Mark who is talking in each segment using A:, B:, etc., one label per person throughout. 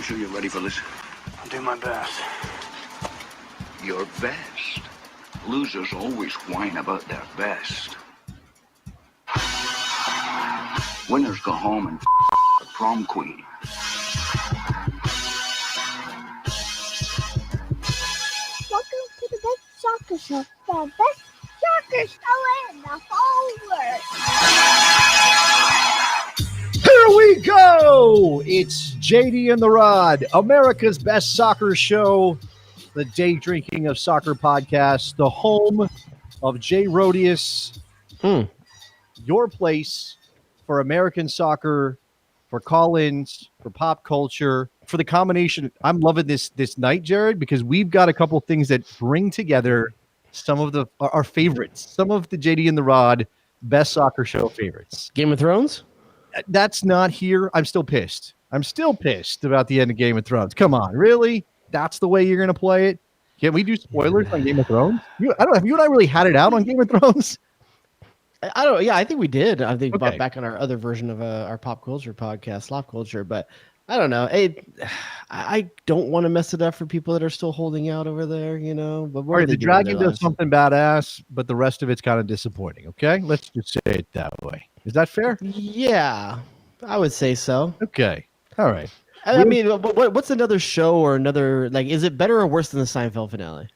A: You sure you're ready for this?
B: I'll do my best.
A: Your best? Losers always whine about their best. Winners go home and the prom queen.
C: Welcome to the best soccer show. The best soccer show in the whole world.
D: Here we go! It's JD and the Rod, America's best soccer show, the Day Drinking of Soccer podcast, the home of Jay Rodius, your place for American soccer, for call-ins, for pop culture, for the combination. I'm loving this night, Jared, because we've got a couple things that bring together some of our favorites, some of the JD and the Rod best soccer show favorites.
E: Game of Thrones?
D: That's not here. I'm still pissed. I'm still pissed about the end of Game of Thrones. Come on, really? That's the way you're going to play it? Can we do spoilers on Game of Thrones? I don't know. Have you and I really had it out on Game of Thrones?
E: I don't. Yeah, I think we did. I think
D: Okay.
E: back on our other version of our pop culture podcast, Slop Culture. But I don't know. I don't want to mess it up for people that are still holding out over there. You know. But
D: All right, the dragon does something badass, but the rest of it's kind of disappointing. Okay, let's just say it that way. Is that fair?
E: Yeah, I would say so.
D: Okay. All right.
E: I mean, what's another show or another, like? Is it better or worse than the Seinfeld finale?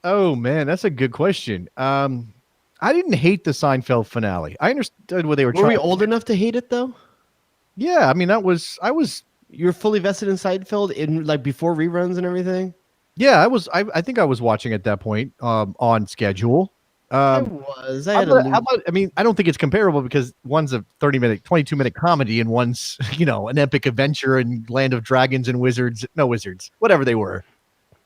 D: Oh man, that's a good question. I didn't hate the Seinfeld finale. I understood what they were trying.
E: Were we old enough to hate it though?
D: Yeah, I mean I was.
E: You're fully vested in Seinfeld in like before reruns and everything.
D: Yeah, I was. I think I was watching at that point on schedule.
E: I
D: mean, I don't think it's comparable because one's a 22-minute comedy and one's, an epic adventure in land of dragons and wizards, whatever they were,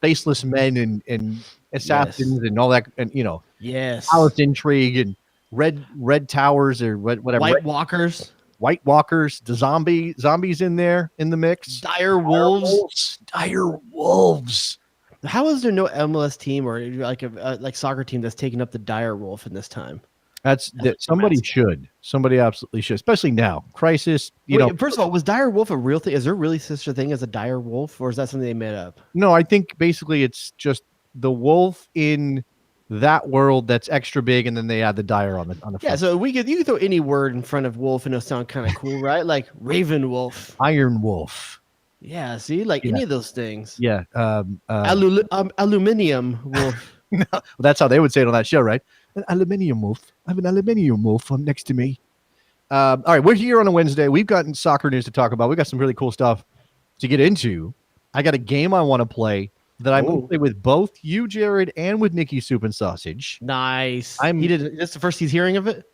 D: faceless men and assassins and all that, and
E: yes,
D: palace intrigue and red towers or whatever,
E: White Walkers,
D: the zombies in there in the mix,
E: dire wolves. How is there no MLS team or like a soccer team that's taking up the dire wolf in this time?
D: Somebody absolutely should, especially now. Crisis,
E: First of all, was dire wolf a real thing? Is there really such a thing as a dire wolf, or is that something they made up?
D: No, I think basically it's just the wolf in that world that's extra big, and then they add the dire on the front.
E: Yeah, so you can throw any word in front of wolf and it'll sound kind of cool, right? Like raven wolf,
D: iron wolf.
E: Yeah, see, any of those things.
D: Yeah.
E: Aluminium wolf.
D: No, well, that's how they would say it on that show, right? An aluminium wolf. I have an aluminium wolf next to me. All right, we're here on a Wednesday. We've gotten soccer news to talk about. We've got some really cool stuff to get into. I got a game I want to play that I'm going to play with both you, Jared, and with Nikki Soup and Sausage.
E: Nice. That's the first he's hearing of it?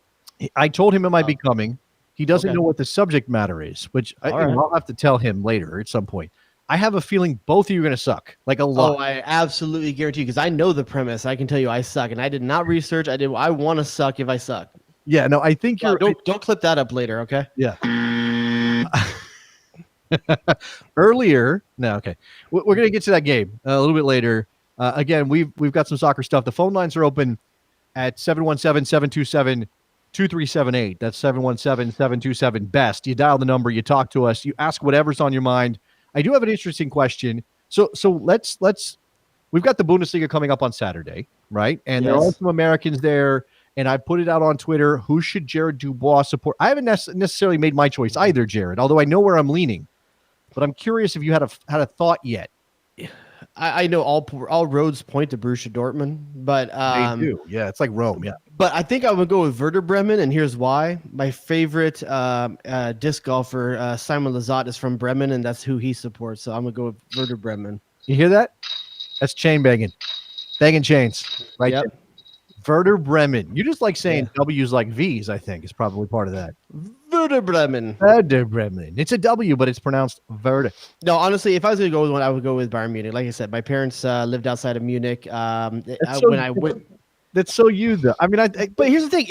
D: I told him it might be coming. He doesn't know what the subject matter is, which I'll have to tell him later at some point. I have a feeling both of you are going to suck, like a lot.
E: Oh, I absolutely guarantee you, because I know the premise. I can tell you I suck, and I did not research. I want to suck if I suck.
D: Yeah, no, I think you're...
E: Don't clip that up later, okay?
D: Yeah. Earlier... No, okay. We're going to get to that game a little bit later. Again, we've got some soccer stuff. The phone lines are open at 717-727-2378. That's 717-727-BEST. You dial the number, you talk to us, you ask whatever's on your mind. I do have an interesting question. So let's we've got the Bundesliga coming up on Saturday, right? And there are some Americans there, and I put it out on Twitter. Who should Jared Dubois support? I haven't necessarily made my choice either, Jared, although I know where I'm leaning. But I'm curious if you had a thought yet.
E: I know all roads point to Borussia Dortmund, but
D: they do. Yeah, it's like Rome. Yeah,
E: but I think I would go with Werder Bremen, and here's why. My favorite disc golfer, Simon Lizotte, is from Bremen, and that's who he supports. So I'm gonna go with Werder Bremen.
D: You hear that? That's chain banging chains, right?
E: Yep.
D: There. Werder Bremen. You just like saying W's like V's. I think is probably part of that.
E: Werder Bremen.
D: Werder Bremen. It's a W, but it's pronounced Werder.
E: No, honestly, if I was going to go with one, I would go with Bayern Munich. Like I said, my parents lived outside of Munich.
D: That's so you, though. I mean,
E: but here's the thing: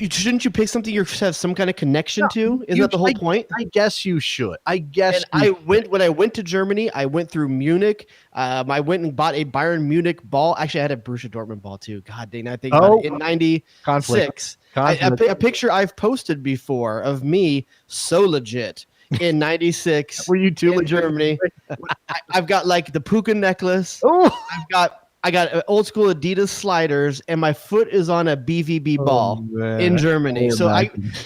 E: shouldn't you pick something you have some kind of connection to? Isn't that the whole point?
D: I guess you should.
E: When I went to Germany, I went through Munich. I went and bought a Bayern Munich ball. Actually, I had a Borussia Dortmund ball too. God dang, I think about it. In '96. A picture I've posted before of me so legit in '96
D: Were you too
E: in Germany. I've got like the puka necklace.
D: Oh,
E: I got old school Adidas sliders, and my foot is on a BVB ball in Germany. So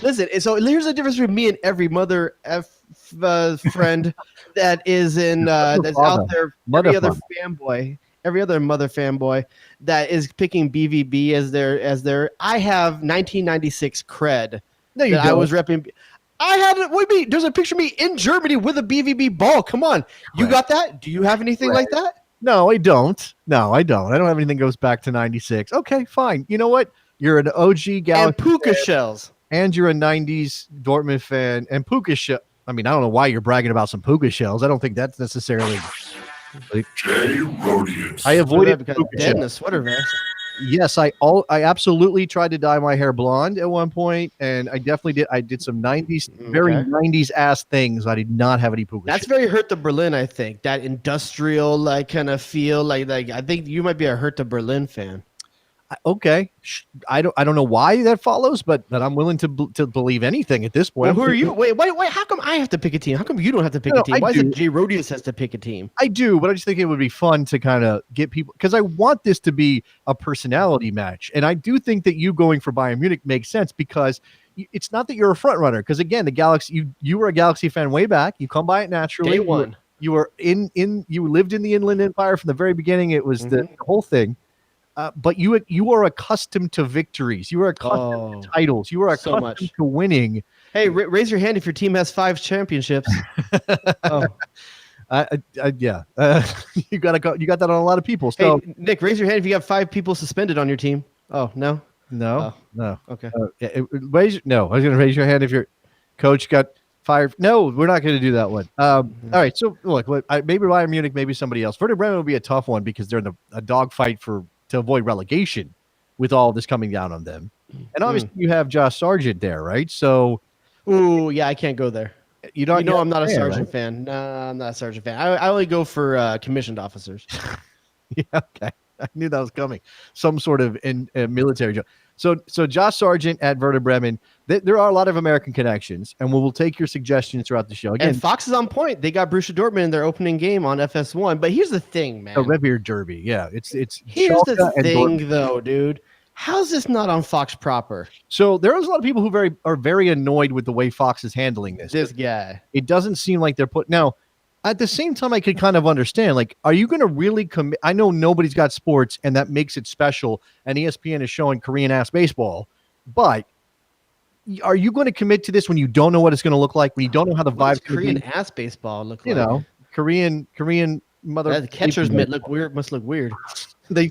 E: listen. So here's the difference between me and every mother friend that is in that's out there. Every other mother fanboy that is picking BVB as their. I have 1996 cred.
D: No, you
E: that
D: don't.
E: I was repping. I had it. What do you mean? There's a picture of me in Germany with a BVB ball. Come on, you got that? Do you have anything like that?
D: No, I don't. I don't have anything that goes back to 96. Okay, fine. You know what? You're an OG Galaxy
E: And puka
D: fan,
E: shells.
D: and you're a 90s Dortmund fan, and puka shell. I mean, I don't know why you're bragging about some puka shells. I don't think that's necessarily. I avoided
E: because
D: puka
E: dead in
D: shells.
E: a sweater vest.
D: Yes, I absolutely tried to dye my hair blonde at one point, and I definitely did. I did some 90s, very 90s ass things. I did not have any puka.
E: That's very Hertha Berlin, I think. That industrial like kind of feel like I think you might be a Hertha Berlin fan.
D: Okay, I don't know why that follows, but I'm willing to believe anything at this point.
E: Well, who are you? Wait. How come I have to pick a team? How come you don't have to pick a team? Why is it Jay Rodius has to pick a team?
D: I do, but I just think it would be fun to kind of get people, because I want this to be a personality match, and I do think that you going for Bayern Munich makes sense, because it's not that you're a front runner, because again, the Galaxy, you were a Galaxy fan way back. You come by it naturally.
E: Day one.
D: You were you lived in the Inland Empire from the very beginning. It was the whole thing. But you are accustomed to victories. You are accustomed to titles. You are accustomed to winning.
E: Hey, raise your hand if your team has 5 championships.
D: Yeah. You got that on a lot of people. So,
E: hey, Nick, raise your hand if you have 5 people suspended on your team. Oh, no?
D: No.
E: Okay.
D: I was going to raise your hand if your coach got fired. No, we're not going to do that one. All right. So, look, maybe Bayern Munich, maybe somebody else. Werder Bremen will be a tough one because they're in a dogfight to avoid relegation with all this coming down on them. And obviously you have Josh Sargent there, right? So,
E: ooh, yeah, I can't go there.
D: You know,
E: I'm not a Sargent fan. No, I'm not a Sargent fan. I only go for commissioned officers.
D: Yeah, okay. I knew that was coming. Some sort of military job. So Josh Sargent at Werder Bremen. There are a lot of American connections, and we'll take your suggestions throughout the show. Again,
E: and Fox is on point. They got Borussia Dortmund in their opening game on FS1. But here's the thing, man.
D: A Revier Derby. Yeah, it's.
E: Here's
D: Schalke
E: the thing, though, dude. How's this not on Fox proper?
D: So there is a lot of people who are very annoyed with the way Fox is handling this.
E: This guy.
D: It doesn't seem like they're put now. At the same time, I could kind of understand, like, are you going to really commit? I know nobody's got sports, and that makes it special, and ESPN is showing Korean-ass baseball, but are you going to commit to this when you don't know what it's going to look like, when you don't know how the vibe's going to be?
E: Korean-ass baseball look like?
D: You know, Korean mother.
E: The catcher's mitt must look weird.
D: They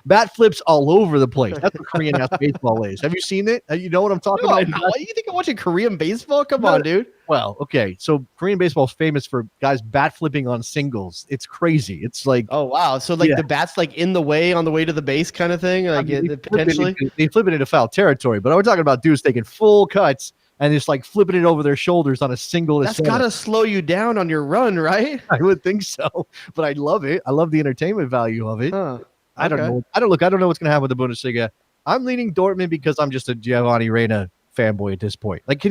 D: bat flips all over the place. That's what Korean ass baseball is. Have you seen it? You know what I'm talking about?
E: No. You think I'm watching Korean baseball? Come on, dude.
D: Well, okay. So Korean baseball is famous for guys bat flipping on singles. It's crazy. It's like,
E: oh wow. So like the bat's like on the way to the base kind of thing. Like potentially
D: they flip it into foul territory. But we're talking about dudes taking full cuts and just like flipping it over their shoulders on a single.
E: That's got to slow you down on your run, right?
D: I would think so. But I love it. I love the entertainment value of it.
E: Huh.
D: I don't know. I don't know what's going to happen with the Bundesliga. I'm leaning Dortmund because I'm just a Giovanni Reyna fanboy at this point. Like,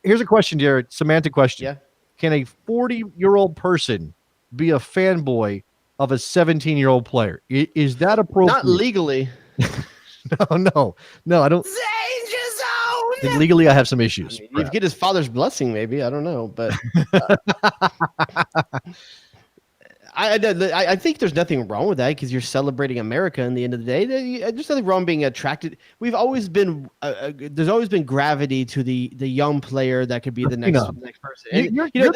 D: here's a question, Jared. Semantic question.
E: Yeah. Can
D: a 40-year-old person be a fanboy of a 17-year-old player? Is that appropriate?
E: Not legally.
D: No. I don't. Legally, I have some issues.
E: You get his father's blessing, maybe. I don't know, but I think there's nothing wrong with that because you're celebrating America. In the end of the day, there's nothing wrong being attracted. We've always been there's always been gravity to the young player that could be the next person. And,
D: you're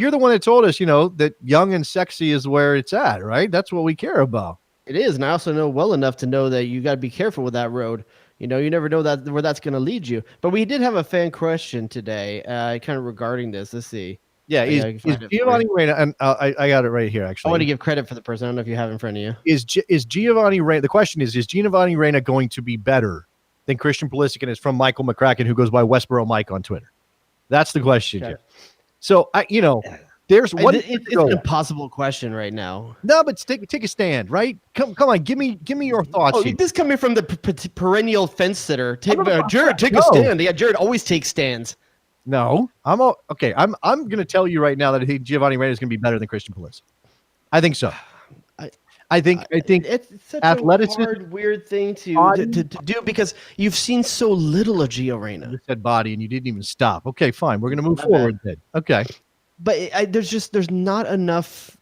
D: the one that told us, that young and sexy is where it's at, right? That's what we care about.
E: It is, and I also know well enough to know that you got to be careful with that road. You never know where that's going to lead you. But we did have a fan question today, kind of regarding this. Let's see.
D: Yeah, is Giovanni Reyna, and I got it right here, actually.
E: I want to give credit for the person. I don't know if you have it in front of you.
D: Is Giovanni Reyna, the question is Giovanni Reyna going to be better than Christian Pulisic? And it's from Michael McCracken, who goes by Westboro Mike on Twitter. That's the question. Okay. So, there's one.
E: It's an impossible question right now.
D: No, but take a stand, right? Come on, give me your thoughts.
E: This coming from the perennial fence sitter. Jared, take a stand. Yeah, Jared always takes stands.
D: No, okay. I'm going to tell you right now that I think Giovanni Reyna is going to be better than Christian Pulisic. I think so. I think
E: it's such
D: athleticism,
E: a hard, weird thing to do because you've seen so little of Gio Reyna.
D: You said body and you didn't even stop. Okay, fine. We're going to move
E: My
D: forward then. Okay.
E: But there's not enough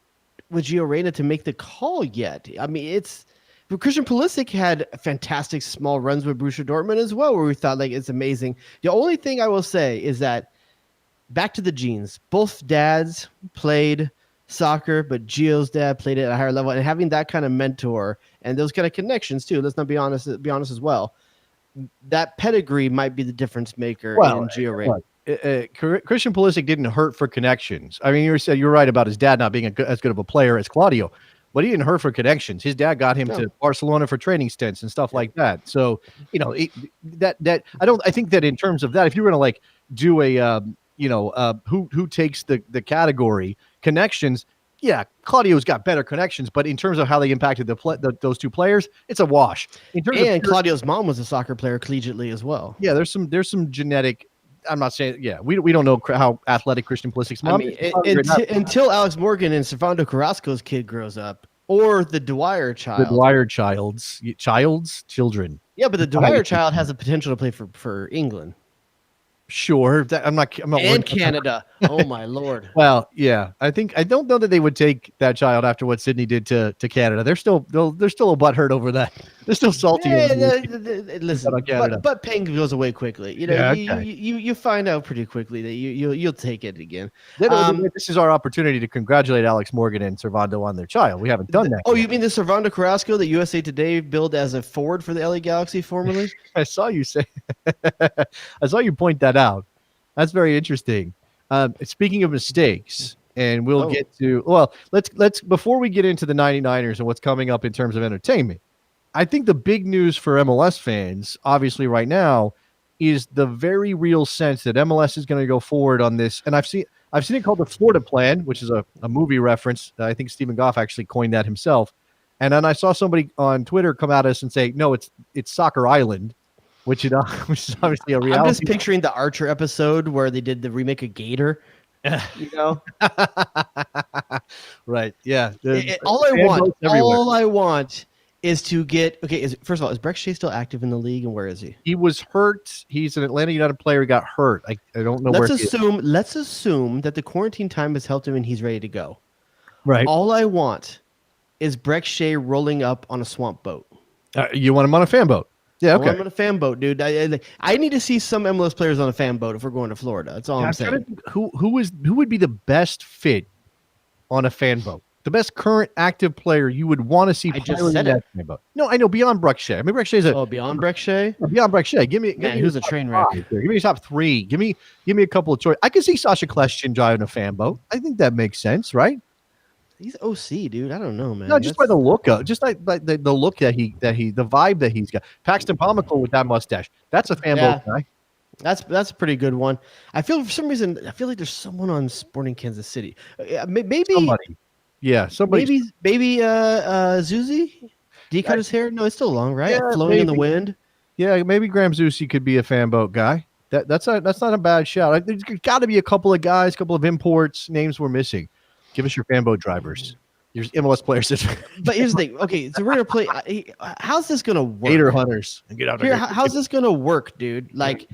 E: with Gio Reyna to make the call yet. I mean, Christian Pulisic had fantastic small runs with Borussia Dortmund as well, where we thought like it's amazing. The only thing I will say is that back to the genes. Both dads played soccer, but Gio's dad played it at a higher level, and having that kind of mentor and those kind of connections too. Let's not be honest as well. That pedigree might be the difference maker in Gio Reyna.
D: Christian Pulisic didn't hurt for connections. I mean, you're right about his dad not being as good of a player as Claudio, but he didn't hurt for connections. His dad got him to Barcelona for training stints and stuff like that. So, I think that in terms of that, if you were going to like do a who takes the category connections, yeah, Claudio's got better connections, but in terms of how they impacted those two players, it's a wash.
E: Claudio's mom was a soccer player collegiately as well.
D: Yeah, there's some genetic. I'm not saying, we don't know how athletic Christian Pulisic's mom
E: is. Until Alex Morgan and Servando Carrasco's kid grows up, or the Dwyer child.
D: The Dwyer children.
E: Yeah, but the Dwyer child has the potential to play for England.
D: Sure, I'm not
E: and Canada. Oh my lord.
D: Well, yeah, I don't know that they would take that child after what Sydney did to Canada. They're still a butthurt over that. They're still salty.
E: Listen, but pain goes away quickly. You find out pretty quickly that you'll take it again.
D: This is our opportunity to congratulate Alex Morgan and Servando on their child. We haven't done that.
E: Oh, you mean the Servando Carrasco that USA Today billed as a forward for the LA Galaxy formerly?
D: I saw you say. I saw you point that out. That's very interesting. Speaking of mistakes, and we'll get to let's before we get into the 99ers and what's coming up in terms of entertainment, I think the big news for MLS fans, obviously right now, is the very real sense that MLS is going to go forward on this. And I've seen it called the Florida Plan, which is a movie reference. I think Stephen Goff actually coined that himself. And then I saw somebody on Twitter come at us and say, no, it's Soccer Island. Which is obviously a reality.
E: I'm just picturing the Archer episode where they did the remake of Gator.
D: Right. Yeah.
E: All I want is to get first of all, is Brek Shea still active in the league, and where is he?
D: He was hurt. He's an Atlanta United player. He got hurt. I don't know where.
E: Let's assume that the quarantine time has helped him and he's ready to go.
D: Right.
E: All I want is Brek Shea rolling up on a swamp boat.
D: You want him on a fan boat? Yeah, okay.
E: I'm on a fan boat, dude. I need to see some MLS players on a fan boat if we're going to Florida. That's all I'm saying.
D: Who would be the best fit on a fan boat? The best current active player you would want to see piloting that fan boat. No, I know beyond Brek Shea. I mean, Brek Shea's
E: beyond Brek Shea.
D: Beyond Brek Shea. Give me
E: who's a train wreck.
D: Give me your top three. Give me a couple of choices. I can see Sasha Kljestan driving a fan boat. I think that makes sense, right?
E: He's OC, dude. I don't know, man.
D: No, just by the look of, just like the look the vibe that he's got. Paxton Pomykal with that mustache. That's a fan boat guy.
E: That's a pretty good one. I feel for some reason like there's someone on Sporting Kansas City. Maybe somebody.
D: Yeah, somebody.
E: Maybe Zuzi. Did he cut his hair? No, it's still long, right?
D: Yeah,
E: flowing in the wind.
D: Yeah, maybe Graham Zusi could be a fan boat guy. That's not a bad shout. There's got to be a couple of guys, a couple of imports. Names we're missing. Give us your fan boat drivers. There's MLS players.
E: But here's the thing. Okay, so we're gonna play. How's this gonna work?
D: Gator hunters and get out
E: here. How's this gonna work, dude? Like,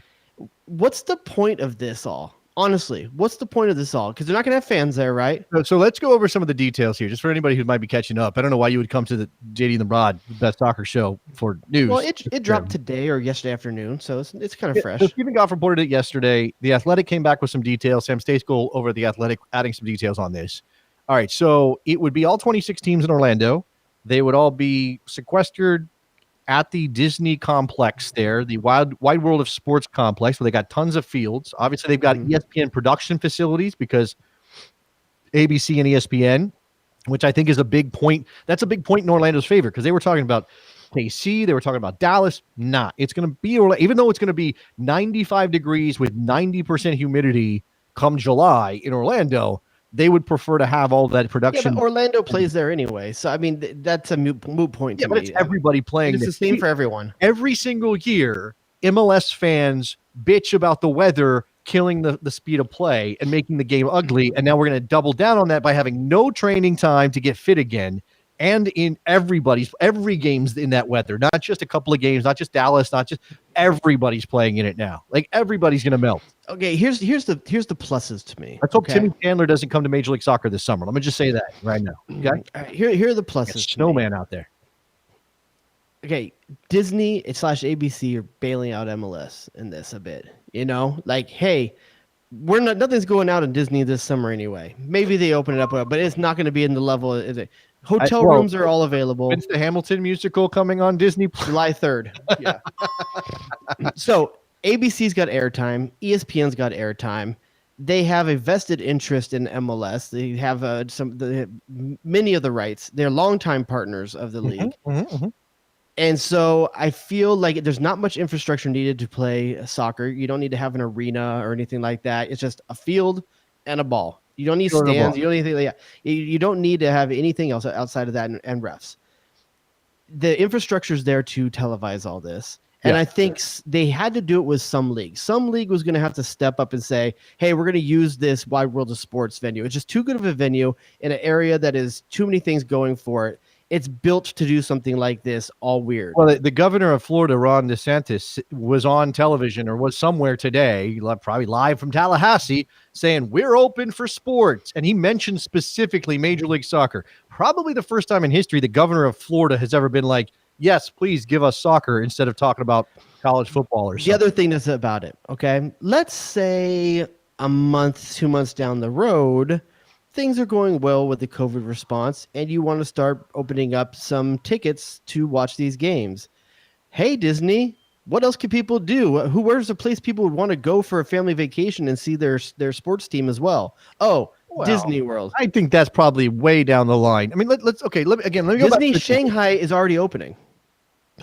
E: what's the point of this all? Honestly, what's the point of this all? Because they're not gonna have fans there, right?
D: So let's go over some of the details here, just for anybody who might be catching up. I don't know why you would come to the JD and the Broad Best Soccer Show for news.
E: Well, it dropped today or yesterday afternoon, so it's kind of fresh.
D: So Stephen Goff reported it yesterday. The Athletic came back with some details. Sam Stejskal over at the Athletic adding some details on this. All right, so it would be all 26 teams in Orlando. They would all be sequestered at the Disney complex there, the Wide World of Sports complex, where they got tons of fields. Obviously, they've got ESPN production facilities because ABC and ESPN, which I think is a big point. That's a big point in Orlando's favor because they were talking about KC, they were talking about Dallas. It's going to be, even though it's going to be 95 degrees with 90% humidity come July in Orlando, they would prefer to have all that production.
E: Yeah, but Orlando plays there anyway. So, I mean, that's a moot point to me.
D: But it's everybody playing.
E: It's the same for everyone.
D: Every single year, MLS fans bitch about the weather killing the speed of play and making the game ugly. And now we're going to double down on that by having no training time to get fit again. And in every game's in that weather, not just a couple of games, not just Dallas, not just everybody's playing in it now. Like everybody's going to melt.
E: Okay, here's the pluses to me.
D: Let's hope Timmy Chandler doesn't come to Major League Soccer this summer. Let me just say that right now. Okay,
E: all right, here are the pluses.
D: Snowman out there.
E: Okay, Disney / ABC are bailing out MLS in this a bit. Like, hey, nothing's going out in Disney this summer anyway. Maybe they open it up, but it's not going to be in the level. Hotel rooms are all available.
D: When's the Hamilton musical coming on Disney?
E: July 3rd. Yeah. So ABC's got airtime. ESPN's got airtime. They have a vested interest in MLS. They have many of the rights. They're longtime partners of the league. And so I feel like there's not much infrastructure needed to play soccer. You don't need to have an arena or anything like that. It's just a field and a ball. You don't need stands. You don't need anything like that. You don't need to have anything else outside of that and refs. The infrastructure is there to televise all this. And I think they had to do it with some league. Some league was going to have to step up and say, hey, we're going to use this Wide World of Sports venue. It's just too good of a venue in an area that is too many things going for it. It's built to do something like this, all weird.
D: Well, the governor of Florida, Ron DeSantis, was on television or was somewhere today, probably live from Tallahassee, saying we're open for sports. And he mentioned specifically Major League Soccer. Probably the first time in history the governor of Florida has ever been like, yes, please give us soccer instead of talking about college football or something.
E: The other thing that's about it, okay? Let's say a month, 2 months down the road, things are going well with the COVID response, and you want to start opening up some tickets to watch these games. Hey, Disney, what else can people do? Where's a place people would want to go for a family vacation and see their sports team as well? Oh, well, Disney World.
D: I think that's probably way down the line. I mean, let me go
E: Disney
D: back
E: Shanghai is already opening.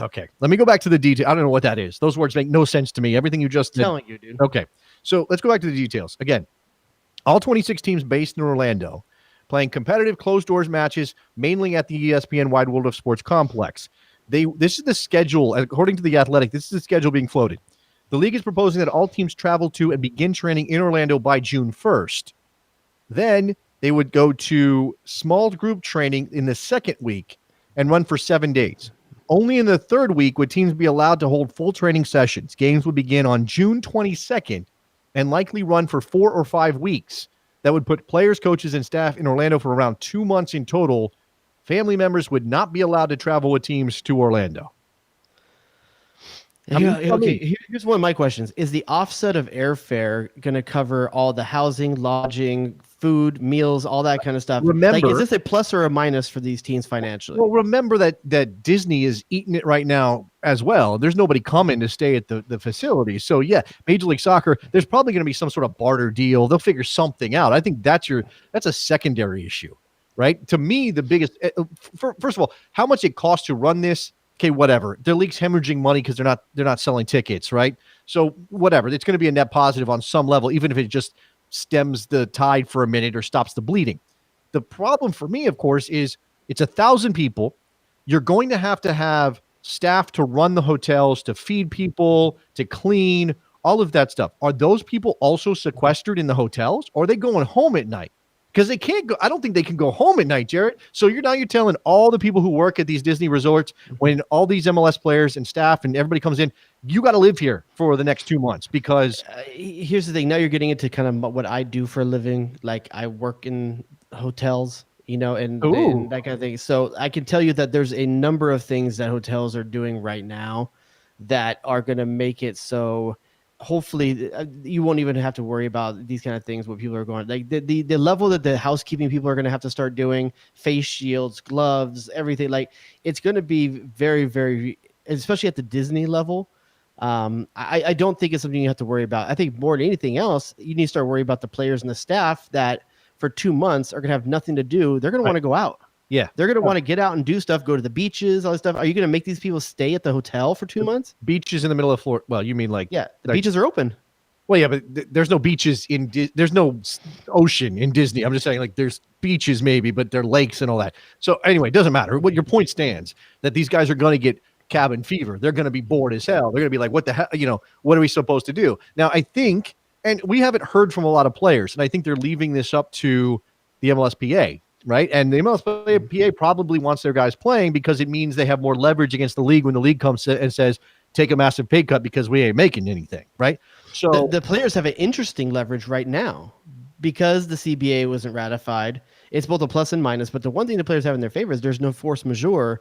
D: Okay, let me go back to the detail. I don't know what that is. Those words make no sense to me. Everything you just
E: did. Telling you, dude.
D: Okay, so let's go back to the details again. All 26 teams based in Orlando playing competitive closed-doors matches, mainly at the ESPN Wide World of Sports complex. This is the schedule, according to The Athletic, this is the schedule being floated. The league is proposing that all teams travel to and begin training in Orlando by June 1st. Then they would go to small group training in the second week and run for 7 days. Only in the third week would teams be allowed to hold full training sessions. Games would begin on June 22nd and likely run for 4 or 5 weeks. That would put players, coaches, and staff in Orlando for around 2 months in total. Family members would not be allowed to travel with teams to Orlando.
E: Okay, here's one of my questions. Is the offset of airfare going to cover all the housing, lodging, food, meals, all that kind of stuff?
D: Remember,
E: is this a plus or a minus for these teams financially?
D: Well, remember that Disney is eating it right now as well. There's nobody coming to stay at the facility. So, yeah, Major League Soccer, there's probably going to be some sort of barter deal. They'll figure something out. I think that's a secondary issue, right? To me, the biggest first of all, how much it costs to run this. Okay, whatever. Their league's hemorrhaging money because they're not selling tickets, right? So whatever. It's going to be a net positive on some level, even if it just stems the tide for a minute or stops the bleeding. The problem for me, of course, is it's 1,000 people. You're going to have staff to run the hotels, to feed people, to clean, all of that stuff. Are those people also sequestered in the hotels, or are they going home at night? Because they can't go. I don't think they can go home at night, Jarrett. So you're telling all the people who work at these Disney resorts, when all these MLS players and staff and everybody comes in, you got to live here for the next 2 months because
E: here's the thing. Now you're getting into kind of what I do for a living. Like I work in hotels, and that kind of thing. So I can tell you that there's a number of things that hotels are doing right now that are going to make it so hopefully you won't even have to worry about these kind of things when people are going like the level that the housekeeping people are going to have to start doing, face shields, gloves, everything. Like it's going to be very, very, especially at the Disney level. I don't think it's something you have to worry about. I think more than anything else, you need to start worrying about the players and the staff that for 2 months are going to have nothing to do. They're going to want to go out.
D: Yeah.
E: They're going to want to get out and do stuff, go to the beaches, all this stuff. Are you going to make these people stay at the hotel for 2 months?
D: Beaches in the middle of Florida. Well, you mean like...
E: Yeah, the beaches are open.
D: Well, yeah, but there's no beaches there's no ocean in Disney. I'm just saying like there's beaches maybe, but there are lakes and all that. So anyway, it doesn't matter. What your point stands, that these guys are going to get cabin fever. They're going to be bored as hell. They're going to be like, what the hell, what are we supposed to do? Now, I think, And we haven't heard from a lot of players, and I think they're leaving this up to the MLSPA, right? And the MLSPA probably wants their guys playing because it means they have more leverage against the league when the league comes and says, take a massive pay cut because we ain't making anything, right? So
E: the players have an interesting leverage right now because the CBA wasn't ratified. It's both a plus and minus, but the one thing the players have in their favor is there's no force majeure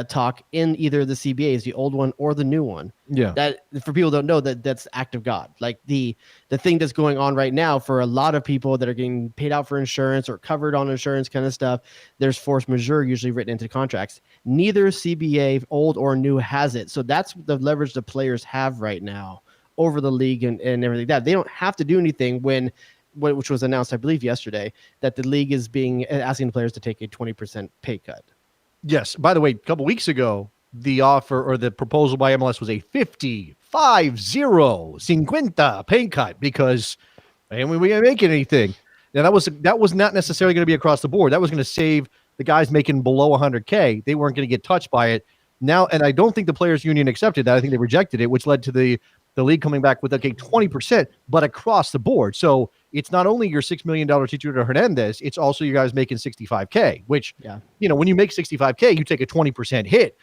E: talk in either the CBAs, the old one or the new one.
D: Yeah.
E: That for people who don't know, that's act of God. Like the thing that's going on right now for a lot of people that are getting paid out for insurance or covered on insurance kind of stuff, there's force majeure usually written into contracts. Neither CBA, old or new, has it. So that's the leverage the players have right now over the league and everything like that. They don't have to do anything which was announced, I believe, yesterday, that the league is asking the players to take a 20% pay cut.
D: Yes. By the way, a couple weeks ago, the offer or the proposal by MLS was a 50 pay cut because we ain't making anything. Now that was not necessarily going to be across the board. That was going to save the guys making below 100K. They weren't going to get touched by it. Now, and I don't think the players union accepted that. I think they rejected it, which led to the league coming back with 20%, but across the board. So it's not only your $6 million Chicharito Hernandez, it's also you guys making 65K, which, when you make 65K, you take a 20% hit.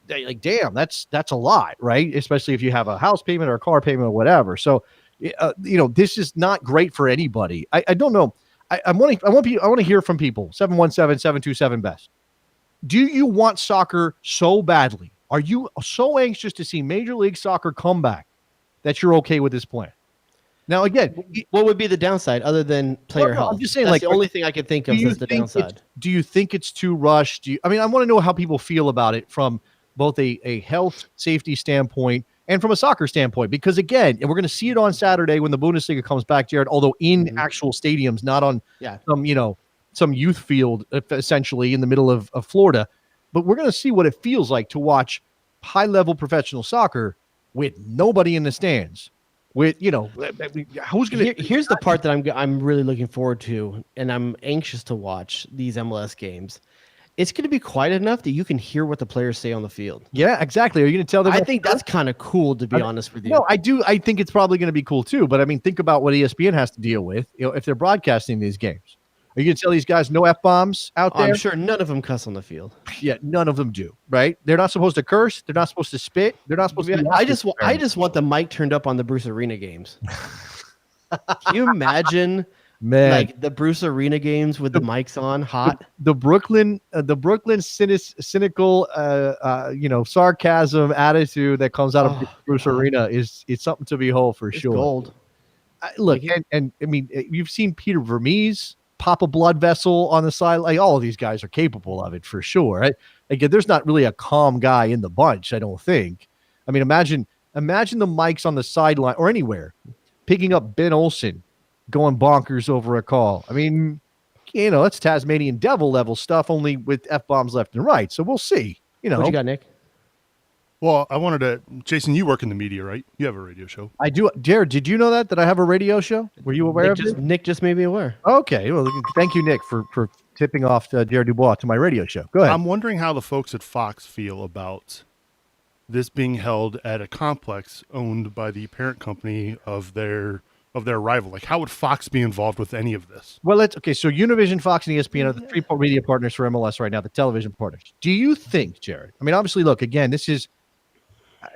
D: Like, damn, that's a lot, right? Especially if you have a house payment or a car payment or whatever. So, this is not great for anybody. I don't know. I want to hear from people. 717-727-BEST. Do you want soccer so badly? Are you so anxious to see Major League Soccer come back that you're okay with this plan? Now, again,
E: what would be the downside other than player health?
D: I'm just saying,
E: that's the only thing I could think of as the downside.
D: Do you think it's too rushed? I want to know how people feel about it from both a health safety standpoint and from a soccer standpoint, because again, and we're going to see it on Saturday when the Bundesliga comes back, Jared, although in actual stadiums, not on some youth field, essentially in the middle of Florida. But we're going to see what it feels like to watch high-level professional soccer with nobody in the stands. With who's going to?
E: Here's the part that I'm really looking forward to, and I'm anxious to watch these MLS games. It's going to be quiet enough that you can hear what the players say on the field.
D: Yeah, exactly. Are you going to tell them?
E: I think that's kind of cool, to be honest with you.
D: No, I do. I think it's probably going to be cool too. But think about what ESPN has to deal with. If they're broadcasting these games. Are you going to tell these guys no F-bombs out there?
E: I'm sure none of them cuss on the field.
D: Yeah, none of them do, right? They're not supposed to curse. They're not supposed to spit. They're not supposed to.
E: I just want the mic turned up on the Bruce Arena games. Can you imagine, like the Bruce Arena games with the mics on, hot?
D: The Brooklyn cynical, sarcasm attitude that comes out of Bruce Arena it's something to behold for sure.
E: Gold.
D: Look, you've seen Peter Vermees pop a blood vessel on the side. Like, all of these guys are capable of it for sure. Right? Again, there's not really a calm guy in the bunch, I don't think. Imagine the mics on the sideline or anywhere picking up Ben Olsen going bonkers over a call. That's Tasmanian devil level stuff, only with F-bombs left and right. So we'll see.
E: What you got, Nick?
B: Well, I wanted to, Jason, you work in the media, right? You have a radio show.
D: I do. Jared, did you know that I have a radio show? Were you aware of it?
E: Nick just made me aware.
D: Okay. Well, thank you, Nick, for tipping off Jared Dubois to my radio show. Go ahead.
B: I'm wondering how the folks at Fox feel about this being held at a complex owned by the parent company of their rival. Like, how would Fox be involved with any of this?
D: Well, so Univision, Fox, and ESPN are the three media partners for MLS right now, the television partners. Do you think, Jared? Obviously, look, again, this is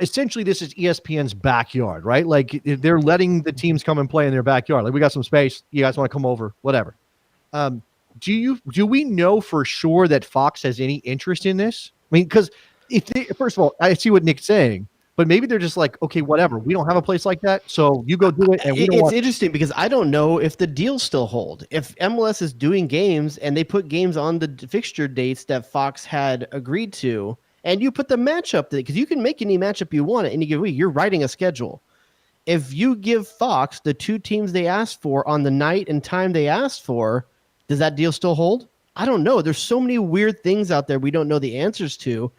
D: ESPN's backyard, right? Like, they're letting the teams come and play in their backyard. Like, we got some space. You guys want to come over? Whatever. Do we know for sure that Fox has any interest in this? Because first of all, I see what Nick's saying, but maybe they're just like, okay, whatever. We don't have a place like that, so you go do it. And it's
E: interesting because I don't know if the deals still hold. If MLS is doing games and they put games on the fixture dates that Fox had agreed to, and you put the matchup because you can make any matchup you want at any given week. You're writing a schedule. If you give Fox the two teams they asked for on the night and time they asked for, does that deal still hold? I don't know. There's so many weird things out there we don't know the answers to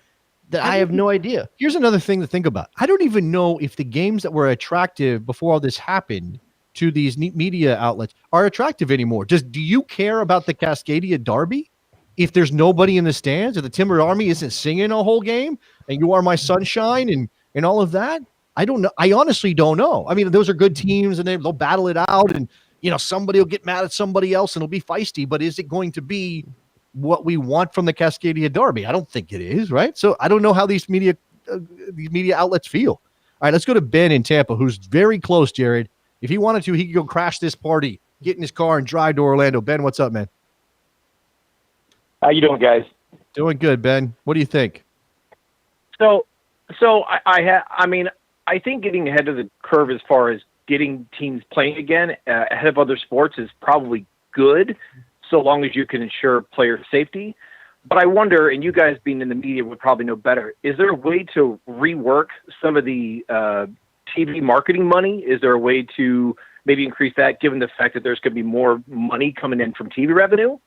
E: that I have no idea.
D: Here's another thing to think about. I don't even know if the games that were attractive before all this happened to these media outlets are attractive anymore. Do you care about the Cascadia Derby? If there's nobody in the stands, if the Timber Army isn't singing a whole game and You Are My Sunshine and all of that, I don't know. I honestly don't know. I mean, those are good teams, and they'll battle it out, and somebody will get mad at somebody else, and it'll be feisty. But is it going to be what we want from the Cascadia Derby? I don't think it is, right? So I don't know how these media outlets feel. All right, let's go to Ben in Tampa, who's very close, Jared. If he wanted to, he could go crash this party, get in his car, and drive to Orlando. Ben, what's up, man?
F: How you doing, guys?
D: Doing good, Ben. What do you think?
F: So I think getting ahead of the curve as far as getting teams playing again ahead of other sports is probably good, so long as you can ensure player safety. But I wonder, and you guys being in the media would probably know better, is there a way to rework some of the TV marketing money? Is there a way to maybe increase that, given the fact that there's going to be more money coming in from TV revenue?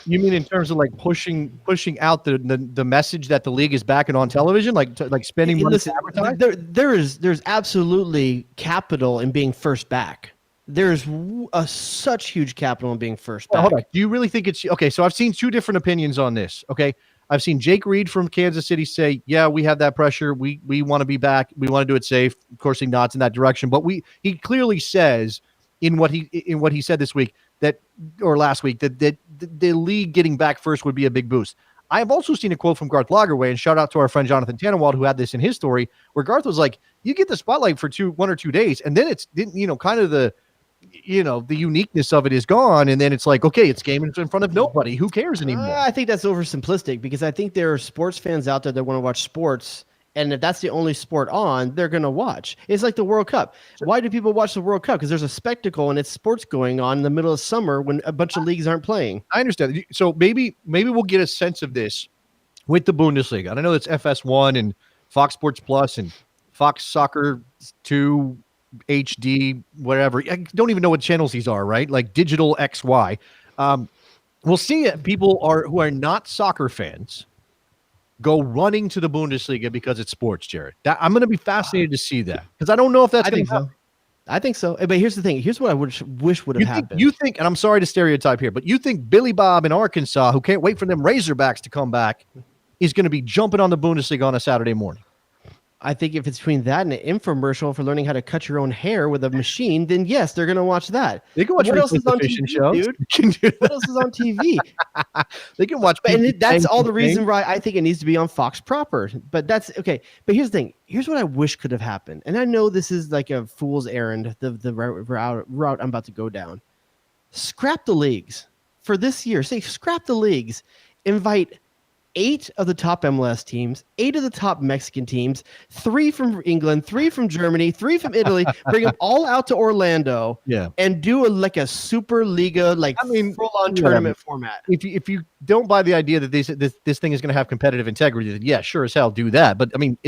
D: You mean in terms of like pushing out the message that the league is back and on television, like spending money to advertise?
E: There's absolutely capital in being first back. There's such huge capital in being first back.
D: Hold on. Do you really think it's okay? So I've seen two different opinions on this. Okay, I've seen Jake Reed from Kansas City say, "Yeah, we have that pressure. We want to be back. We want to do it safe." Of course, he nods in that direction, but he clearly says in what he said this week or last week that the league getting back first would be a big boost. I have also seen a quote from Garth Lagerway, and shout out to our friend Jonathan Tannenwald, who had this in his story, where Garth was like, "You get the spotlight for 1 or 2 days, and then it's kind of the uniqueness of it is gone, and then it's like, okay, it's game in front of nobody. Who cares anymore?"
E: I think that's oversimplistic, because I think there are sports fans out there that want to watch sports, and if that's the only sport on, they're going to watch. It's like the World Cup. Why do people watch the World Cup? Because there's a spectacle and it's sports going on in the middle of summer when a bunch of leagues aren't playing.
D: I understand. So maybe we'll get a sense of this with the Bundesliga. And I know it's FS1 and Fox Sports Plus and Fox Soccer 2 HD, whatever. I don't even know what channels these are, right? Like Digital XY. We'll see people who are not soccer fans go running to the Bundesliga because it's sports, Jared. I'm going to be fascinated to see that, because I don't know if that's going to happen.
E: I think so. But here's the thing. Here's what I wish would have happened.
D: You think, and I'm sorry to stereotype here, but you think Billy Bob in Arkansas, who can't wait for them Razorbacks to come back, is going to be jumping on the Bundesliga on a Saturday morning?
E: I think if it's between that and an infomercial for learning how to cut your own hair with a machine, then yes, they're going to watch that.
D: They can watch
E: what else is on
D: fishing
E: TV,
D: shows.
E: dude? What else is on TV?
D: They can watch.
E: And that's all the reason why I think it needs to be on Fox proper. But that's okay. But here's the thing. Here's what I wish could have happened. And I know this is like a fool's errand, the route I'm about to go down. Scrap the leagues for this year. Say scrap the leagues. Invite 8 of the top MLS teams, 8 of the top Mexican teams, 3 from England, 3 from Germany, 3 from Italy. Bring them all out to Orlando, and do a Superliga, full-on tournament format.
D: If you don't buy the idea that this thing is going to have competitive integrity, then yeah, sure as hell do that. But I mean,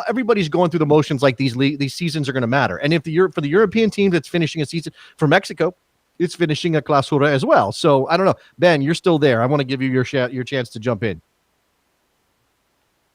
D: everybody's going through the motions like these seasons are going to matter. And if for the European team that's finishing a season, for Mexico, it's finishing a Clausura as well. So I don't know, Ben, you're still there. I want to give you your chance to jump in.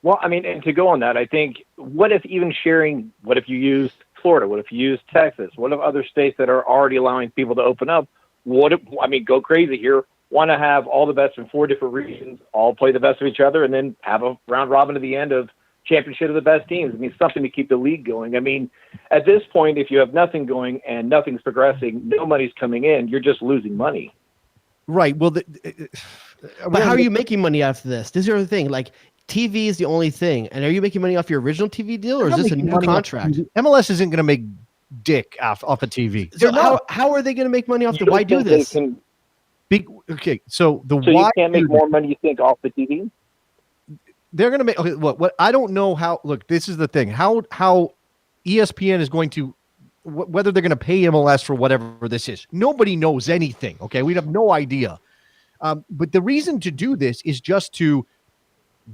F: Well, I mean, and to go on that, I think, what if you use Florida? What if you use Texas? What if other states that are already allowing people to open up? Go crazy here. Want to have all the best from 4 different regions, all play the best of each other, and then have a round robin at the end of championship of the best teams. I mean, something to keep the league going. I mean, at this point, if you have nothing going and nothing's progressing, no money's coming in, you're just losing money.
E: Right. Well, but how are you making money after this? This is the other thing. Like, TV is the only thing. And are you making money off your original TV deal, or is this a new contract?
D: MLS isn't going to make dick off of TV.
E: So how are they going to make money off the why do this?
F: So
D: you
F: can't make more money, you think, off the TV?
D: They're going to make what I don't know how. Look, this is the thing. How ESPN is going to, whether they're going to pay MLS for whatever this is. Nobody knows anything. Okay, we have no idea. But the reason to do this is just to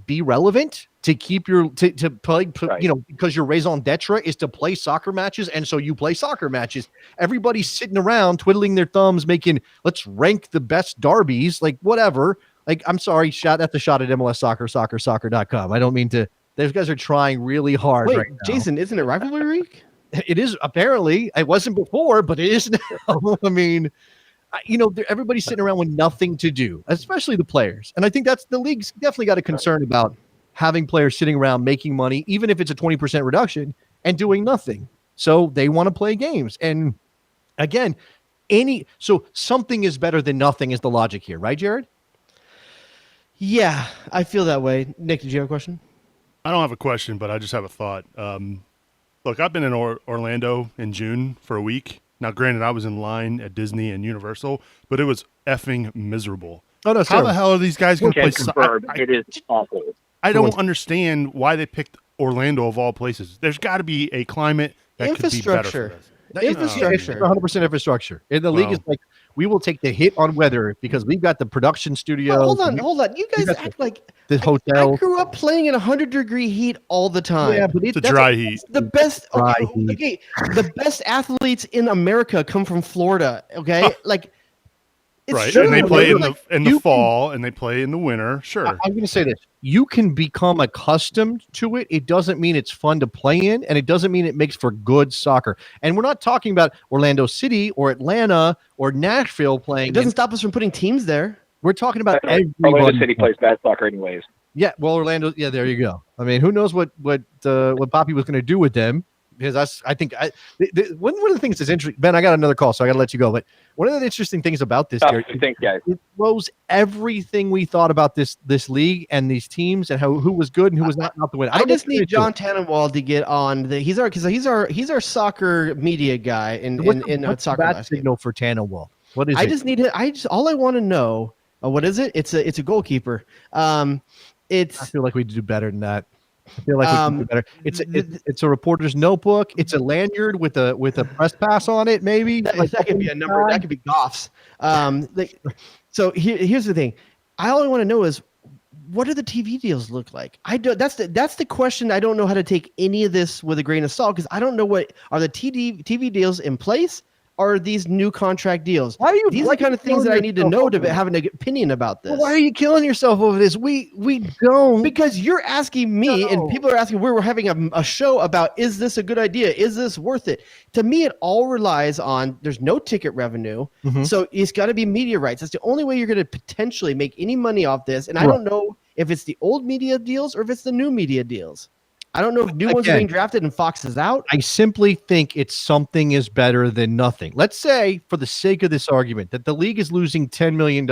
D: be relevant, to keep to play,
F: right.
D: Because your raison d'etre is to play soccer matches, and so you play soccer matches. Everybody's sitting around twiddling their thumbs, let's rank the best derbies, like whatever. Like, I'm sorry, that's a shot at MLS soccer.com. I don't mean to. Those guys are trying really hard.
E: Wait,
D: right now.
E: Jason, isn't it rivalry week?
D: It is, apparently. It wasn't before, but it is now. I mean, everybody's sitting around with nothing to do, especially the players. And I think that's the league's definitely got a concern about having players sitting around making money, even if it's a 20% reduction, and doing nothing. So they want to play games. And again, so something is better than nothing is the logic here, right, Jared?
E: Yeah, I feel that way. Nick, did you have a question?
B: I don't have a question, but I just have a thought. Look, I've been in Orlando in June for a week. Now, granted, I was in line at Disney and Universal, but it was effing miserable.
D: Oh, no,
B: How the hell are these guys going to play?
F: It is awful.
B: I don't understand why they picked Orlando of all places. There's got to be a climate that could be better for this.
E: Infrastructure.
D: 100% infrastructure. And the league is like, we will take the hit on weather because we've got the production studio.
E: Hold on. You guys act like
D: the hotel.
E: I grew up playing in 100-degree heat all the time.
D: Yeah, but
B: it's a dry heat.
E: The best, the best athletes in America come from Florida. Okay, like. It's
B: right,
E: true.
B: and they play in the fall, and they play in the winter. Sure,
D: I'm going to say this: you can become accustomed to it. It doesn't mean it's fun to play in, and it doesn't mean it makes for good soccer. And we're not talking about Orlando City or Atlanta or Nashville playing.
E: It doesn't stop us from putting teams there.
D: We're talking about
F: Orlando City plays bad soccer anyways.
D: Yeah, well, Orlando. Yeah, there you go. I mean, who knows what Poppy was going to do with them? Because one of the things that's interesting, Ben, I got another call, so I got to let you go. But one of the interesting things about this, Gary,
F: thanks, guys.
D: It throws everything we thought about this league and these teams and who was good and who was not the win.
E: I just need John Tannenwald to get on. He's our soccer media guy in soccer.
D: That signal for Tannenwald. What is it?
E: I just need it. All I want to know. What is it? It's a goalkeeper. I
D: feel like we do better than that. I feel like we can do better. It's a reporter's notebook. It's a lanyard with a press pass on it. Maybe
E: that could be a number. That could be Goff's. So here's the thing. I only want to know is what do the TV deals look like? That's the question. I don't know how to take any of this with a grain of salt because I don't know what are the TV deals in place. Are these new contract deals? These are the kind of things that I need to know to have an opinion about this.
D: Well, why are you killing yourself over this? We don't.
E: Because you're asking me, and people are asking, we're having a show about, is this a good idea? Is this worth it? To me, it all relies on, there's no ticket revenue. Mm-hmm. So it's got to be media rights. That's the only way you're going to potentially make any money off this. And I don't know if it's the old media deals or if it's the new media deals. I don't know if new ones are being drafted and Fox is out.
D: I simply think it's something is better than nothing. Let's say, for the sake of this argument, that the league is losing $10 million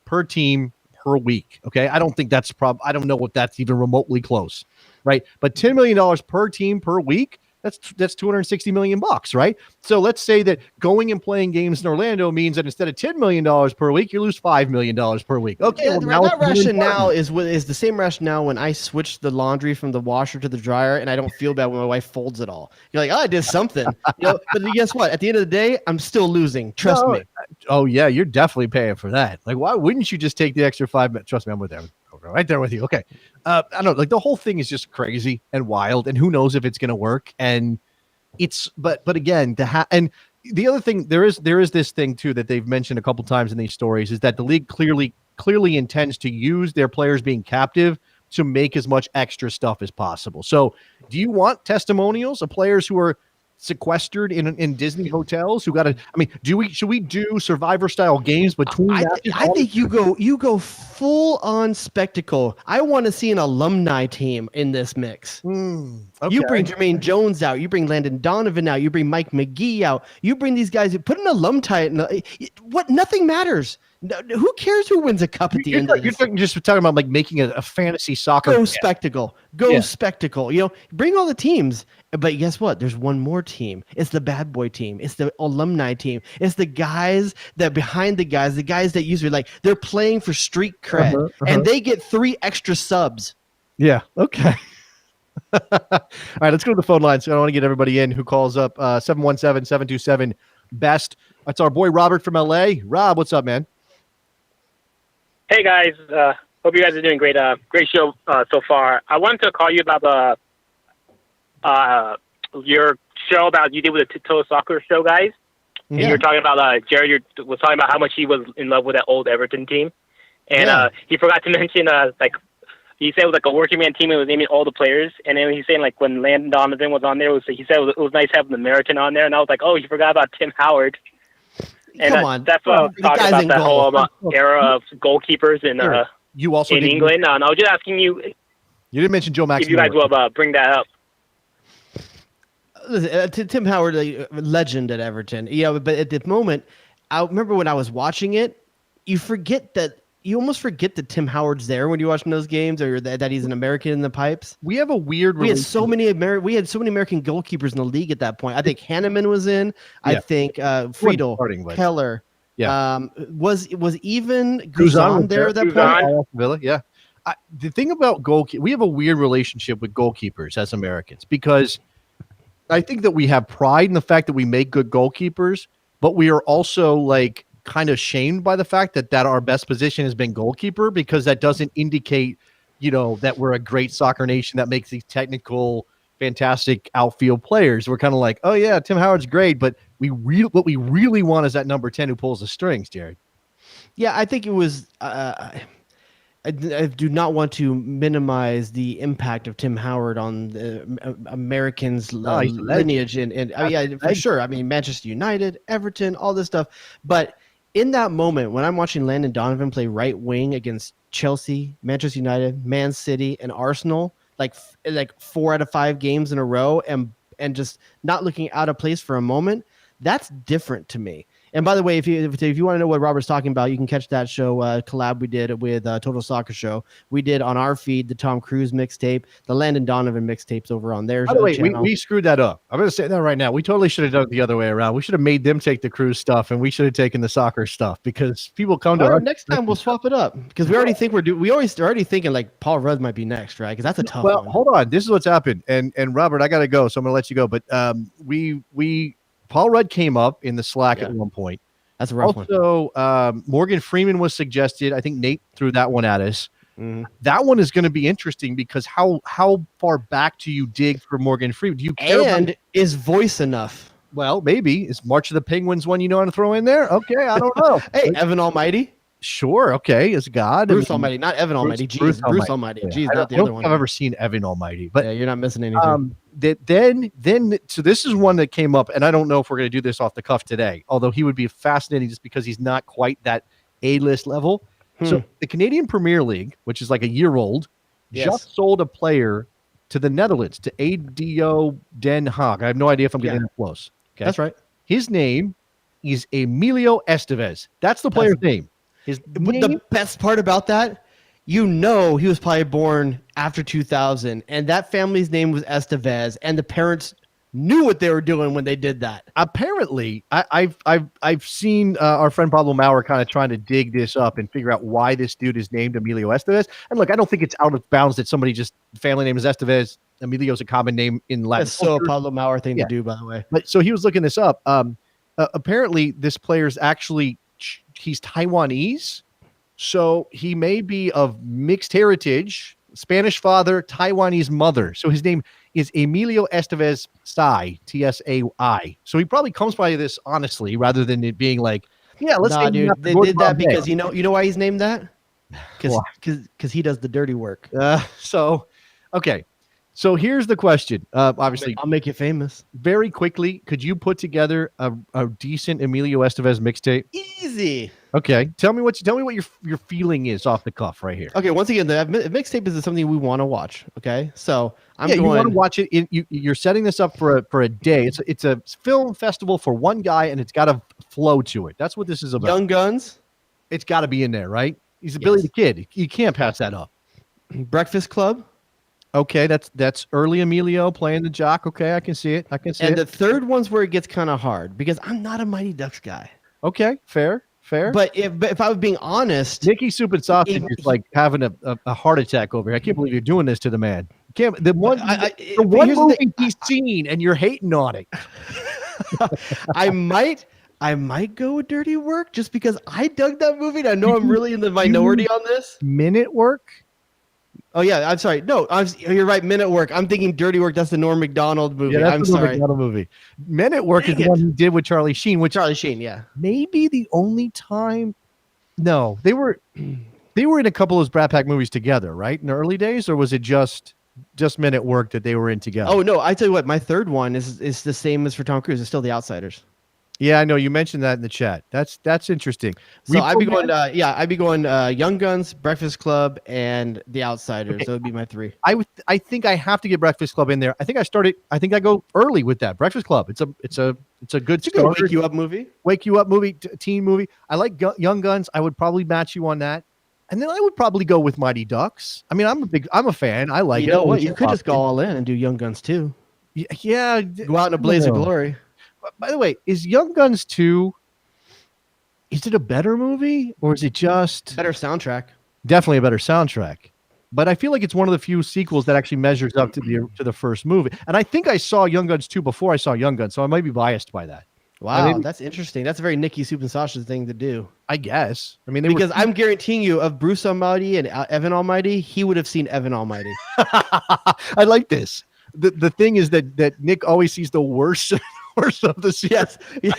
D: per team per week. Okay, I don't think that's I don't know what that's even remotely close, right? But $10 million per team per week. That's $260 million, right? So let's say that going and playing games in Orlando means that instead of $10 million per week, you lose $5 million per week. Okay,
E: yeah, that rationale is the same rationale when I switch the laundry from the washer to the dryer, and I don't feel bad when my wife folds it all. You're like, I did something, but guess what? At the end of the day, I'm still losing. Trust me.
D: Oh yeah, you're definitely paying for that. Like, why wouldn't you just take the extra 5 minutes? Trust me, I'm with them. Right there with you. Okay. I don't know. Like the whole thing is just crazy and wild, and who knows if it's going to work. And but again, and the other thing, there is this thing too that they've mentioned a couple times in these stories is that the league clearly intends to use their players being captive to make as much extra stuff as possible. So do you want testimonials of players who are sequestered in Disney hotels who got to, should we do Survivor style games between
E: I think you go full on spectacle. I want to see an alumni team in this mix.
D: Okay.
E: You bring Jermaine Jones out, you bring Landon Donovan out, you bring Mike McGee out, you bring these guys, put an alumni nothing matters. Who cares who wins a cup at the end of this?
D: You're just talking about like making a fantasy soccer.
E: Go spectacle. Spectacle. Bring all the teams. But guess what? There's one more team. It's the bad boy team. It's the alumni team. It's the guys that behind the guys that usually like they're playing for street cred and they get 3 extra subs.
D: Yeah. Okay. All right, let's go to the phone line. So I want to get everybody in who calls up 717-727-BEST. That's our boy Robert from LA. Rob, what's up, man?
G: Hey guys, hope you guys are doing great. Great show so far. I wanted to call you about your show about you did with the Total Soccer show, guys. And you were talking about Jared. Was talking about how much he was in love with that old Everton team, and he forgot to mention he said it was like a working man team and was naming all the players. And then he's saying like when Landon Donovan was on there, he said it was nice having the American on there, and I was like, oh, you forgot about Tim Howard. And
E: Come on.
G: That's what I was talking about, that whole era of goalkeepers in
D: you also
G: in England. And I was just asking you,
D: You didn't mention Joe Max.
G: If you guys will bring that up.
E: Listen, Tim Howard, legend at Everton. Yeah, but at the moment, I remember when I was watching it, you almost forget that Tim Howard's there when you're watching those games, or that he's an American in the pipes.
D: We have a weird.
E: We had so many American goalkeepers in the league at that point. I think Hanneman was in. Yeah. I think Friedel, Keller.
D: Yeah.
E: Was even Guzan there at that point?
D: Villa, yeah. The thing about we have a weird relationship with goalkeepers as Americans, because I think that we have pride in the fact that we make good goalkeepers, but we are also like kind of shamed by the fact that our best position has been goalkeeper, because that doesn't indicate, that we're a great soccer nation that makes these technical, fantastic outfield players. We're kind of like, oh yeah, Tim Howard's great, but what we really want is that number 10 who pulls the strings, Jared.
E: Yeah, I think it was. I do not want to minimize the impact of Tim Howard on the Americans' lineage, and for sure. I mean, Manchester United, Everton, all this stuff. But in that moment, when I'm watching Landon Donovan play right wing against Chelsea, Manchester United, Man City, and Arsenal, like 4 out of 5 games in a row, and just not looking out of place for a moment, that's different to me. And by the way, if you want to know what Robert's talking about, you can catch that show collab we did with Total Soccer Show. We did on our feed the Tom Cruise mixtape, the Landon Donovan mixtapes over on their channel.
D: We screwed that up. I'm going to say that right now. We totally should have done it the other way around. We should have made them take the Cruise stuff, and we should have taken the soccer stuff, because people come to us.
E: Next time we'll swap it up, because we already think we always already thinking like Paul Rudd might be next, right? Because that's a tough one.
D: Well, hold on. This is what's happened, and Robert, I got to go, so I'm going to let you go. But Paul Rudd came up in the Slack at one point.
E: That's a rough one.
D: Also, Morgan Freeman was suggested. I think Nate threw that one at us. Mm-hmm. That one is going to be interesting, because how far back do you dig for Morgan Freeman? Do you care
E: and is voice enough?
D: Well, maybe. Is March of the Penguins one you know how to throw in there? Okay, I don't know.
E: Hey, Evan Almighty?
D: Sure, okay. Is God.
E: Bruce Almighty, not Evan Almighty. Bruce Almighty.
D: Yeah.
E: Jeez, not the other one.
D: I've ever seen Evan Almighty. But
E: yeah, you're not missing anything.
D: So this is one that came up, and I don't know if we're going to do this off the cuff today, although he would be fascinating just because he's not quite that A-list level. So the Canadian Premier League, which is like a year old, just sold a player to the Netherlands, to ADO Den Haag. I have no idea if I'm getting that close. Okay?
E: That's right.
D: His name is Emilio Estevez. That's the player's name.
E: The best part about that, he was probably born after 2000, and that family's name was Estevez, and the parents knew what they were doing when they did that.
D: Apparently, I've seen our friend Pablo Maurer kind of trying to dig this up and figure out why this dude is named Emilio Estevez. And look, I don't think it's out of bounds that somebody just family name is Estevez. Emilio's a common name in Latin.
E: That's so a Pablo Maurer thing to do, by the way.
D: But so he was looking this up. Apparently, this player's actually he's Taiwanese, so he may be of mixed heritage, Spanish father, Taiwanese mother. So his name is Emilio Estevez Tsai, Tsai. So he probably comes by this honestly, rather than it being like, yeah, let's.
E: Nah, dude, they did that because you know why he's named that? Because he does the dirty work.
D: Okay. So here's the question. Obviously,
E: I'll make you famous.
D: Very quickly, could you put together a decent Emilio Estevez mixtape?
E: Easy.
D: Okay. Tell me what your feeling is off the cuff right here.
E: Okay. Once again, the mixtape is something we want to watch. Okay. So
D: you want to watch it. You're setting this up for a day. It's a film festival for one guy, and it's got a flow to it. That's what this is about.
E: Young Guns.
D: It's got to be in there, right? He's Billy the Kid. You can't pass that up.
E: Breakfast Club.
D: Okay, that's early Emilio playing the jock. Okay, I can see it.
E: And the third one's where it gets kind of hard, because I'm not a Mighty Ducks guy.
D: Okay, fair.
E: But if I was being honest,
D: Nicky Soup and Sausage is like having a heart attack over here. I can't believe you're doing this to the man. The one movie he's seen, and you're hating on it.
E: I might go with Dirty Work just because I dug that movie. And I know I'm really in the minority on this.
D: Minute Work.
E: Oh yeah, I'm sorry. No, you're right. Men at Work. I'm thinking Dirty Work. That's the Norm Macdonald movie.
D: Yeah,
E: I'm sorry.
D: Macdonald movie. Men at Work is the one he did with Charlie Sheen.
E: Yeah.
D: Maybe the only time. No, they were in a couple of those Brat Pack movies together, right? In the early days, or was it just Men at Work that they were in together?
E: Oh no, I tell you what, my third one is the same as for Tom Cruise. It's still The Outsiders.
D: Yeah, I know you mentioned that in the chat. That's interesting.
E: So I'd be going. I'd be going. Young Guns, Breakfast Club, and The Outsiders.
D: Okay.
E: That would be my three.
D: I think I have to get Breakfast Club in there. I think I go early with that. Breakfast Club. It's a good
E: It's a good
D: starter.
E: wake you up movie.
D: Wake you up movie, teen movie. I like Young Guns. I would probably match you on that. And then I would probably go with Mighty Ducks. I mean, I'm a fan. I like it.
E: You know what? You could just go all in and do Young Guns 2.
D: Yeah.
E: Go out in a blaze of glory.
D: By the way, is Young Guns 2, is it a better movie or is it just
E: better soundtrack?
D: Definitely a better soundtrack. But I feel like it's one of the few sequels that actually measures up to the first movie. And I think I saw Young Guns 2 before I saw Young Guns, so I might be biased by that.
E: Wow, that's interesting. That's a very Nikki Soup and Sasha thing to do.
D: I guess. I mean,
E: because I'm guaranteeing you, of Bruce Almighty and Evan Almighty, he would have seen Evan Almighty.
D: I like this. The thing is that Nick always sees the worst of the series.
E: Yes.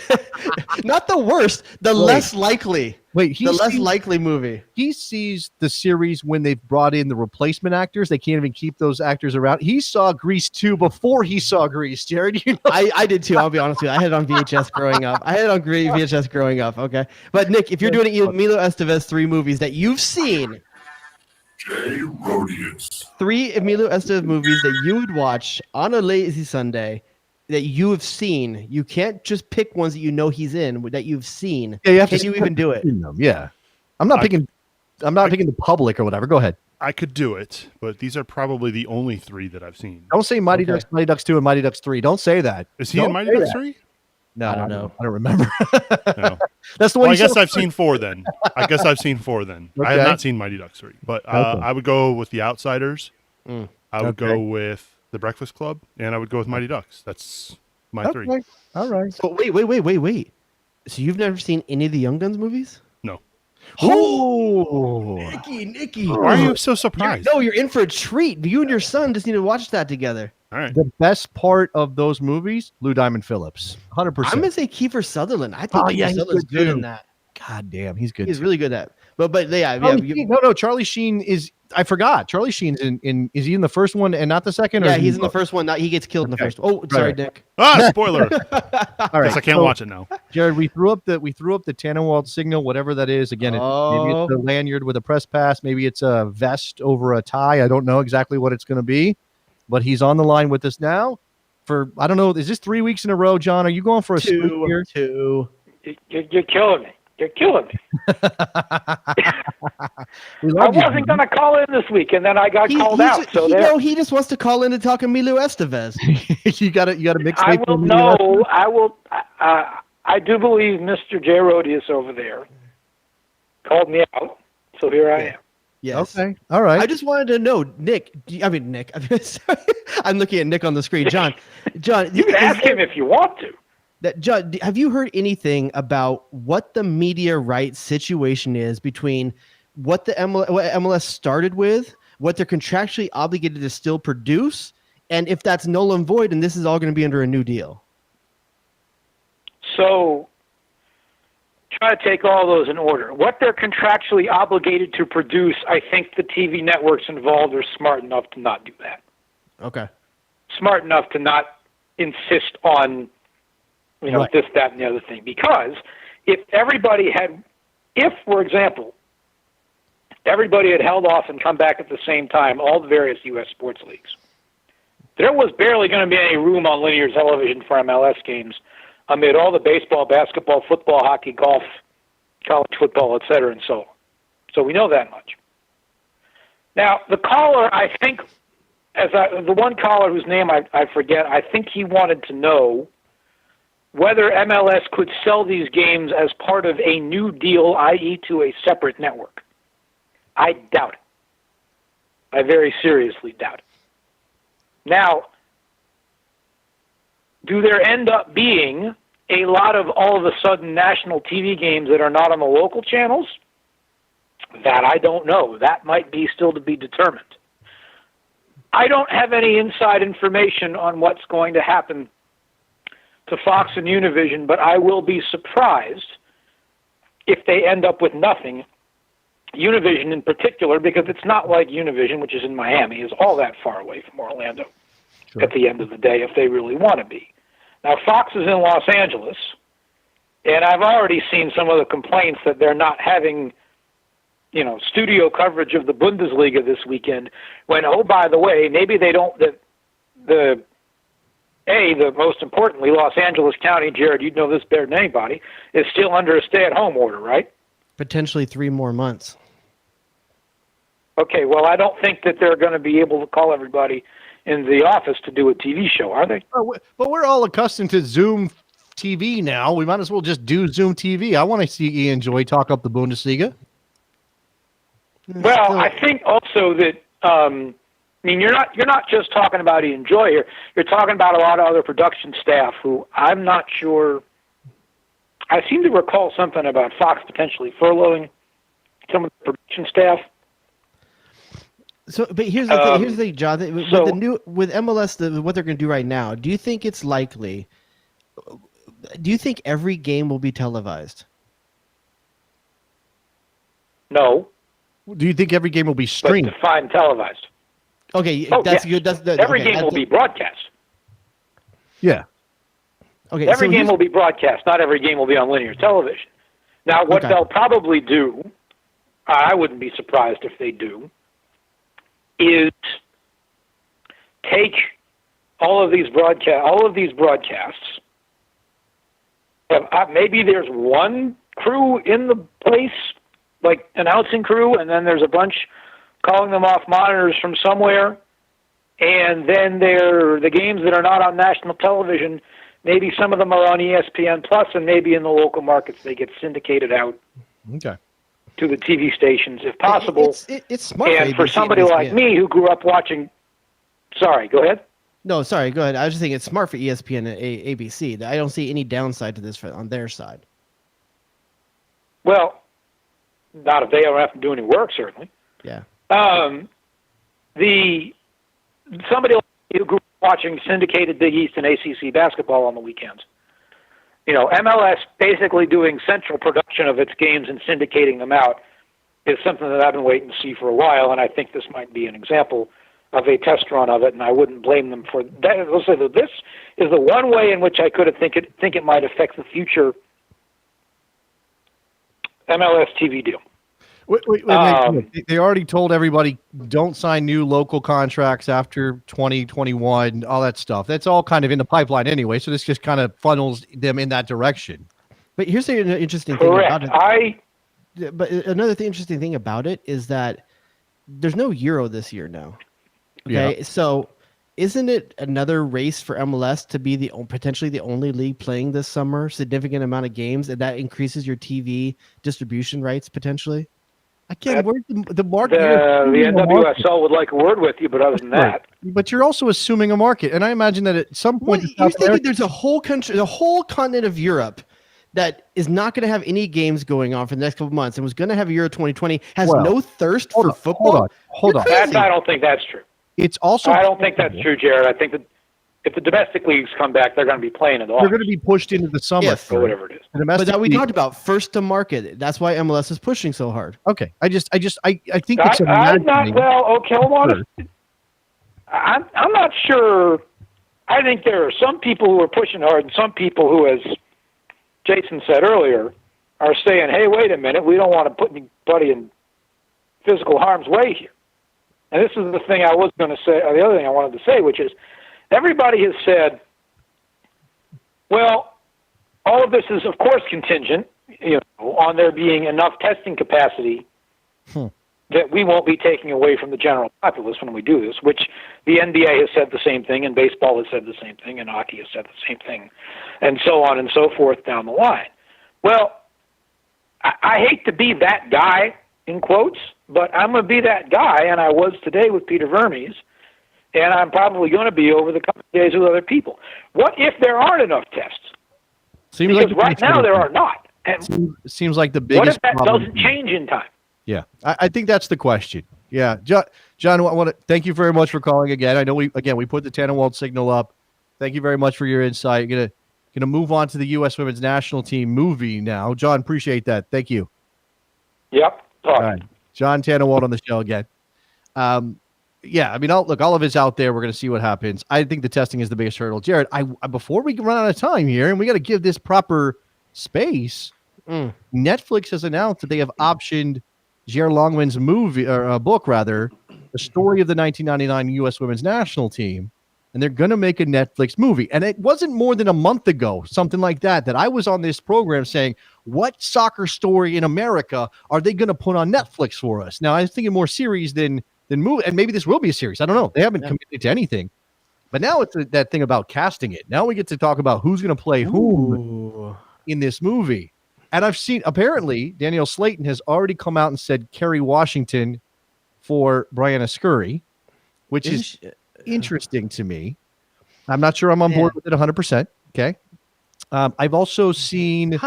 E: Not the worst, the less likely.
D: Less
E: likely movie.
D: He sees the series when they've brought in the replacement actors. They can't even keep those actors around. He saw Grease 2 before he saw Grease. Jared, you know?
E: I did too. I'll be honest with you. I had it on VHS growing up. VHS growing up. Okay. But Nick, if you're doing Emilio Estevez 3 movies that you've seen,
H: Rodius.
E: 3 Emilio Estevez movies that you would watch on a lazy Sunday that you have seen. You can't just pick ones that you know he's in that you've seen.
D: Yeah, you have
E: Can you even do it?
D: Yeah. I'm not picking the public or whatever. Go ahead.
B: I could do it, but these are probably the only 3 that I've seen.
D: Don't say Mighty Ducks, Mighty Ducks 2, and Mighty Ducks 3. Don't say that.
B: Is he in Mighty Ducks 3?
D: No,
E: I don't know.
D: I don't remember.
B: No.
D: That's the one.
B: I guess I've seen 4 then. Okay. I have not seen Mighty Ducks 3, but I would go with The Outsiders. I would go with The Breakfast Club, and I would go with Mighty Ducks. That's my 3.
D: All right.
E: So wait. So you've never seen any of the Young Guns movies?
B: No.
E: Oh, Nikki.
B: Why are you so surprised?
E: You're in for a treat. You and your son just need to watch that together.
B: All right.
D: The best part of those movies, Lou Diamond Phillips. 100%.
E: I'm going to say Kiefer Sutherland. I think Kiefer Sutherland's good in that.
D: God damn, he's good.
E: He's really good at it. But yeah.
D: No, Charlie Sheen is. I forgot. Charlie Sheen's in. Is he in the first one and not the second?
E: Yeah, he's in the first one. He gets killed in the first one. Oh, sorry, Nick.
B: Spoiler.
D: All right,
B: I can't watch it now.
D: Jared, we threw up the Tannenwald signal, whatever that is. Again, maybe it's a lanyard with a press pass. Maybe it's a vest over a tie. I don't know exactly what it's going to be, but he's on the line with us now. For I don't know. Is this 3 weeks in a row, John? Are you going for a
E: 2
D: here?
E: 2?
F: You're killing me. You're killing me. I wasn't going to call in this week, and then I got called out. So
E: he just wants to call in to talk Emilio Estevez.
D: you got to mix.
F: I will know. I will. I do believe Mr. J. Rodius over there called me out, so here I am.
E: Yes.
D: Okay. All right.
E: I just wanted to know, Nick. Sorry. I'm looking at Nick on the screen. John,
F: you can ask him if you want to.
E: John, have you heard anything about what the media rights situation is between what what MLS started with, what they're contractually obligated to still produce, and if that's null and void, and this is all going to be under a new deal?
F: So, try to take all those in order. What they're contractually obligated to produce, I think the TV networks involved are smart enough to not do that.
E: Okay.
F: Smart enough to not insist on
E: right.
F: This, that, and the other thing. Because if, for example, everybody had held off and come back at the same time, all the various U.S. sports leagues, there was barely going to be any room on linear television for MLS games amid all the baseball, basketball, football, hockey, golf, college football, et cetera, and so on. So we know that much. Now, the caller, I think, the one caller whose name I forget, I think he wanted to know whether MLS could sell these games as part of a new deal, i.e. to a separate network. I doubt it. I very seriously doubt it. Now, do there end up being a lot of all of a sudden national TV games that are not on the local channels? That I don't know. That might be still to be determined. I don't have any inside information on what's going to happen to Fox and Univision, but I will be surprised if they end up with nothing. Univision in particular, because it's not like Univision, which is in Miami, is all that far away from Orlando at the end of the day, if they really want to be. Now, Fox is in Los Angeles,
H: And I've already seen some of the complaints that they're not having, studio coverage of the Bundesliga this weekend. When, oh, by the way, maybe they don't. The most importantly, Los Angeles County, Jared, you'd know this better than anybody, is still under a stay-at-home order, right?
E: Potentially 3 more months.
H: Okay, well, I don't think that they're going to be able to call everybody in the office to do a TV show, are they?
D: But we're all accustomed to Zoom TV now. We might as well just do Zoom TV. I want to see Ian Joy talk up the Bundesliga.
H: Well, I think also that you're not just talking about Ian Joy here. You're talking about a lot of other production staff who I'm not sure. I seem to recall something about Fox potentially furloughing some of the production staff.
E: So, but here's the thing. Here's the thing, John. With MLS, what they're going to do right now. Do you think it's likely? Do you think every game will be televised?
H: No.
D: Do you think every game will be streamed?
H: But define televised.
E: Okay,
H: that's
E: good.
H: Every game will be broadcast.
D: Yeah.
E: Okay.
H: Every game will be broadcast. Not every game will be on linear television. Now, what they'll probably do, I wouldn't be surprised if they do, is take all of these broadcasts. Maybe there's one crew in the place, like announcing crew, and then there's a bunch calling them off monitors from somewhere. And then the games that are not on national television, maybe some of them are on ESPN Plus, and maybe in the local markets they get syndicated out.
D: Okay.
H: To the TV stations, if possible.
E: It's smart.
H: And for somebody like me who grew up watching, sorry, go ahead.
E: No, sorry, go ahead. I was just thinking it's smart for ESPN and ABC. I don't see any downside to this on their side.
H: Well, not if they don't have to do any work, certainly.
E: Yeah.
H: Somebody like me who grew up watching syndicated Big East and ACC basketball on the weekends. MLS basically doing central production of its games and syndicating them out is something that I've been waiting to see for a while, and I think this might be an example of a test run of it, and I wouldn't blame them for that. Let's say that this is the one way in which I could think it might affect the future MLS TV deal.
D: Wait, they already told everybody don't sign new local contracts after 2021, all that stuff. That's all kind of in the pipeline anyway, so this just kind of funnels them in that direction.
E: But here's the interesting thing about it. But another interesting thing about it is that there's no Euro this year now. Okay, so isn't it another race for MLS to be potentially the only league playing this summer, significant amount of games, and that increases your TV distribution rights potentially? Again, where's the market?
H: The NWSL would like a word with you, but other than that.
D: But you're also assuming a market, and I imagine that at some point,
E: you're thinking there's a whole country, the whole continent of Europe, that is not going to have any games going on for the next couple of months, and was going to have a Euro 2020, has no thirst for football.
D: Hold on.
H: I don't think that's true.
D: It's also.
H: I don't think that's true, Jared. I think that if the domestic leagues come back, they're going to be playing in the
D: They're going to be pushed into the summer,
H: or whatever it is.
E: But that we talked about first to market. That's why MLS is pushing so hard.
D: Okay, I think it's
H: I'm not. Well, okay, hold on. I'm not sure. I think there are some people who are pushing hard, and some people who, as Jason said earlier, are saying, "Hey, wait a minute, we don't want to put anybody in physical harm's way here." And this is the thing I was going to say, or the other thing I wanted to say, which is, everybody has said, well, all of this is, of course, contingent, on there being enough testing capacity that we won't be taking away from the general populace when we do this, which the NBA has said the same thing, and baseball has said the same thing, and hockey has said the same thing, and so on and so forth down the line. Well, I hate to be that guy, in quotes, but I'm going to be that guy, and I was today with Peter Vermes, and I'm probably going to be over the couple of days with other people. What if there aren't enough tests? Because right now there are not. And
D: seems like the biggest.
H: What if that doesn't change in time?
D: Yeah, I think that's the question. Yeah, John, I want to thank you very much for calling again. I know we put the Tannenwald signal up. Thank you very much for your insight. You're gonna move on to the U.S. Women's National Team movie now. John, appreciate that. Thank you.
H: Yep.
D: All right. John Tannenwald on the show again. Yeah, I mean, all of it's out there. We're going to see what happens. I think the testing is the biggest hurdle. Jared, before we run out of time here, and we got to give this proper space, Netflix has announced that they have optioned Jer Longman's movie or book, rather, the story of the 1999 U.S. Women's National Team, and they're going to make a Netflix movie. And it wasn't more than a month ago, something like that I was on this program saying, what soccer story in America are they going to put on Netflix for us? Now, I was thinking more series than movie, and maybe this will be a series. I don't know. They haven't committed to anything. But now it's that thing about casting it. Now we get to talk about who's going to play who in this movie. And I've seen, apparently, Danielle Slayton has already come out and said Kerry Washington for Brianna Scurry, which is interesting to me. I'm not sure I'm on board with it 100%. Okay. I've also seen...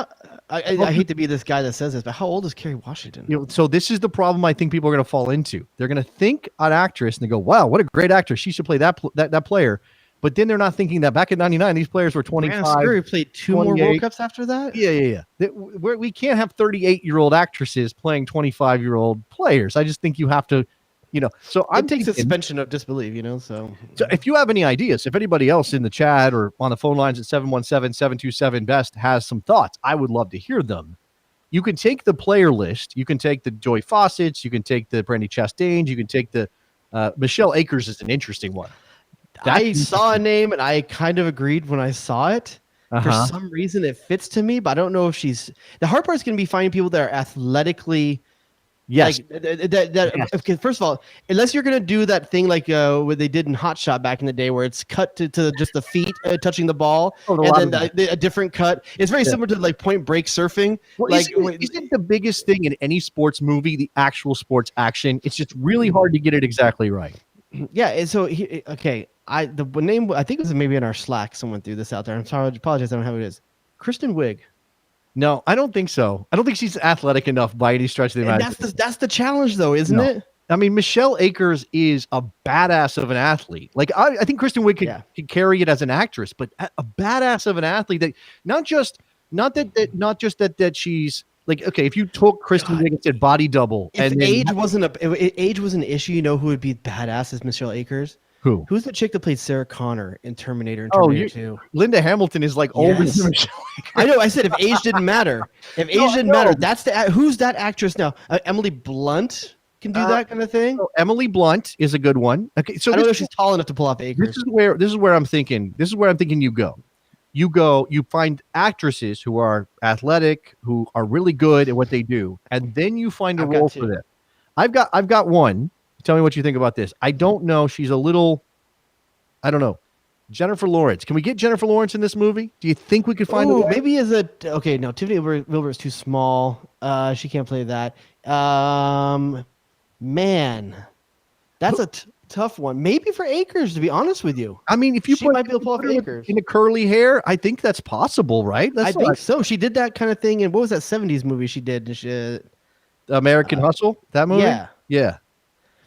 E: I hate to be this guy that says this, but how old is Kerry Washington?
D: So this is the problem I think people are going to fall into. They're going to think an actress and they go, wow, what a great actress. She should play that player. But then they're not thinking that back in 99, these players were 25.
E: Scurry played 2 more World Cups after that?
D: Yeah. We can't have 38-year-old actresses playing 25-year-old players. I just think you have to, so I'm taking
E: suspension of disbelief, so
D: if you have any ideas, if anybody else in the chat or on the phone lines at 717-727-BEST has some thoughts, I would love to hear them. You can take the player list. You can take the Joy Fawcett's. You can take the Brandy Chastains. You can take the Michelle Akers is an interesting one.
E: I saw a name and I kind of agreed when I saw it. For some reason, it fits to me, but I don't know if she's. The hard part is going to be finding people that are athletically.
D: Yes.
E: Okay, first of all, unless you're going to do that thing like what they did in Hot Shot back in the day, where it's cut to just the feet touching the ball, and then a different cut. It's very similar to like Point Break surfing.
D: Well, isn't the biggest thing in any sports movie the actual sports action? It's just really hard to get it exactly right.
E: Yeah. And so, the name, I think it was maybe in our Slack, someone threw this out there. I'm sorry, I apologize. I don't have who it is. Kristen Wiig.
D: No, I don't think so. I don't think she's athletic enough by any stretch of the imagination.
E: That's the challenge, though, isn't it?
D: I mean, Michelle Akers is a badass of an athlete. Like I think Kristen Wiig could carry it as an actress, but a badass of an athlete that not just that she's like, okay, if you took Kristen Wiig and said body double,
E: if age was an issue, who would be badass is Michelle Akers.
D: Who?
E: Who's the chick that played Sarah Connor in Terminator and Terminator 2?
D: Linda Hamilton is like older than Michelle Akers.
E: I know. I said if age didn't matter. If age didn't matter, that's who's that actress now? Emily Blunt can do that kind of thing.
D: So Emily Blunt is a good one. Okay, so
E: I don't know if she's tall enough to pull off Akers.
D: This is where I'm thinking. This is where I'm thinking you go. You find actresses who are athletic, who are really good at what they do, and then you find a role for them. I've got one. Tell me what you think about this. I don't know. She's a little, I don't know. Jennifer Lawrence. Can we get Jennifer Lawrence in this movie? Do you think we could find a
E: maybe no, Tiffany Wilbur is too small. She can't play that. Man, that's a tough one. Maybe for Akers, to be honest with you.
D: I mean, if
E: she might be able to pull off Akers
D: in a curly hair, I think that's possible, right?
E: I think so. She did that kind of thing in what was that 70s movie she did?
D: American Hustle? That movie?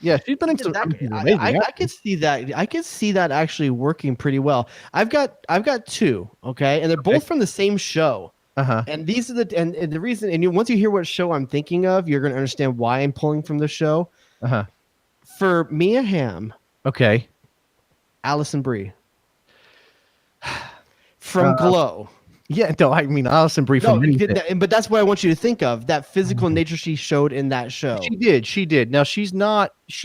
E: Yeah,
D: she's been in some
E: I could see that. I could see that actually working pretty well. I've got two, okay, and they're both from the same show. And these are the reason. And once you hear what show I'm thinking of, you're going to understand why I'm pulling from the show. For Mia Hamm,
D: okay,
E: Alison Brie from Glow.
D: Yeah, no, I mean Alison Brie from
E: but that's what I want you to think of, that physical nature she showed in that show.
D: She did. Now she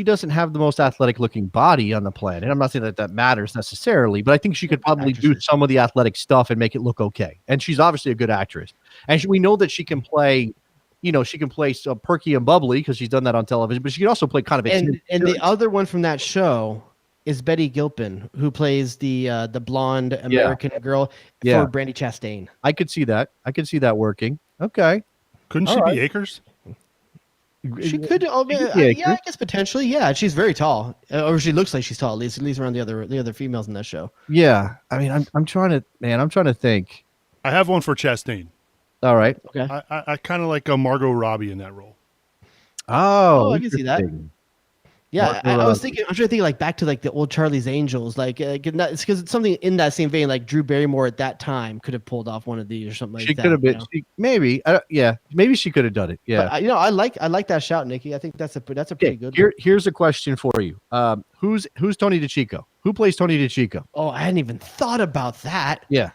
D: doesn't have the most athletic looking body on the planet. I'm not saying that matters necessarily, but I think she could probably do some of the athletic stuff and make it look okay. And she's obviously a good actress. And we know that she can play, she can play so perky and bubbly because she's done that on television, but she can also play kind of
E: and the other one from that show is Betty Gilpin, who plays the blonde American girl for Brandy Chastain.
D: I could see that. I could see that working. Okay.
B: Couldn't she be Akers?
E: She could. I guess potentially. Yeah, she's very tall, or she looks like she's tall. At least around the other females in that show.
D: Yeah, I mean, I'm trying to think.
B: I have one for Chastain.
D: All right.
E: Okay.
B: I kind of like Margot Robbie in that role.
D: Oh,
E: I can see that. Yeah, I was trying to think like back to like the old Charlie's Angels, it's because it's something in that same vein. Like Drew Barrymore at that time could have pulled off one of these or something like that.
D: She could have been, maybe, maybe she could have done it. Yeah,
E: but, I like that shout, Nikki. I think that's a pretty good.
D: Here's a question for you. Who's Tony DiCicco? Who plays Tony DiCicco?
E: Oh, I hadn't even thought about that.
D: Yeah.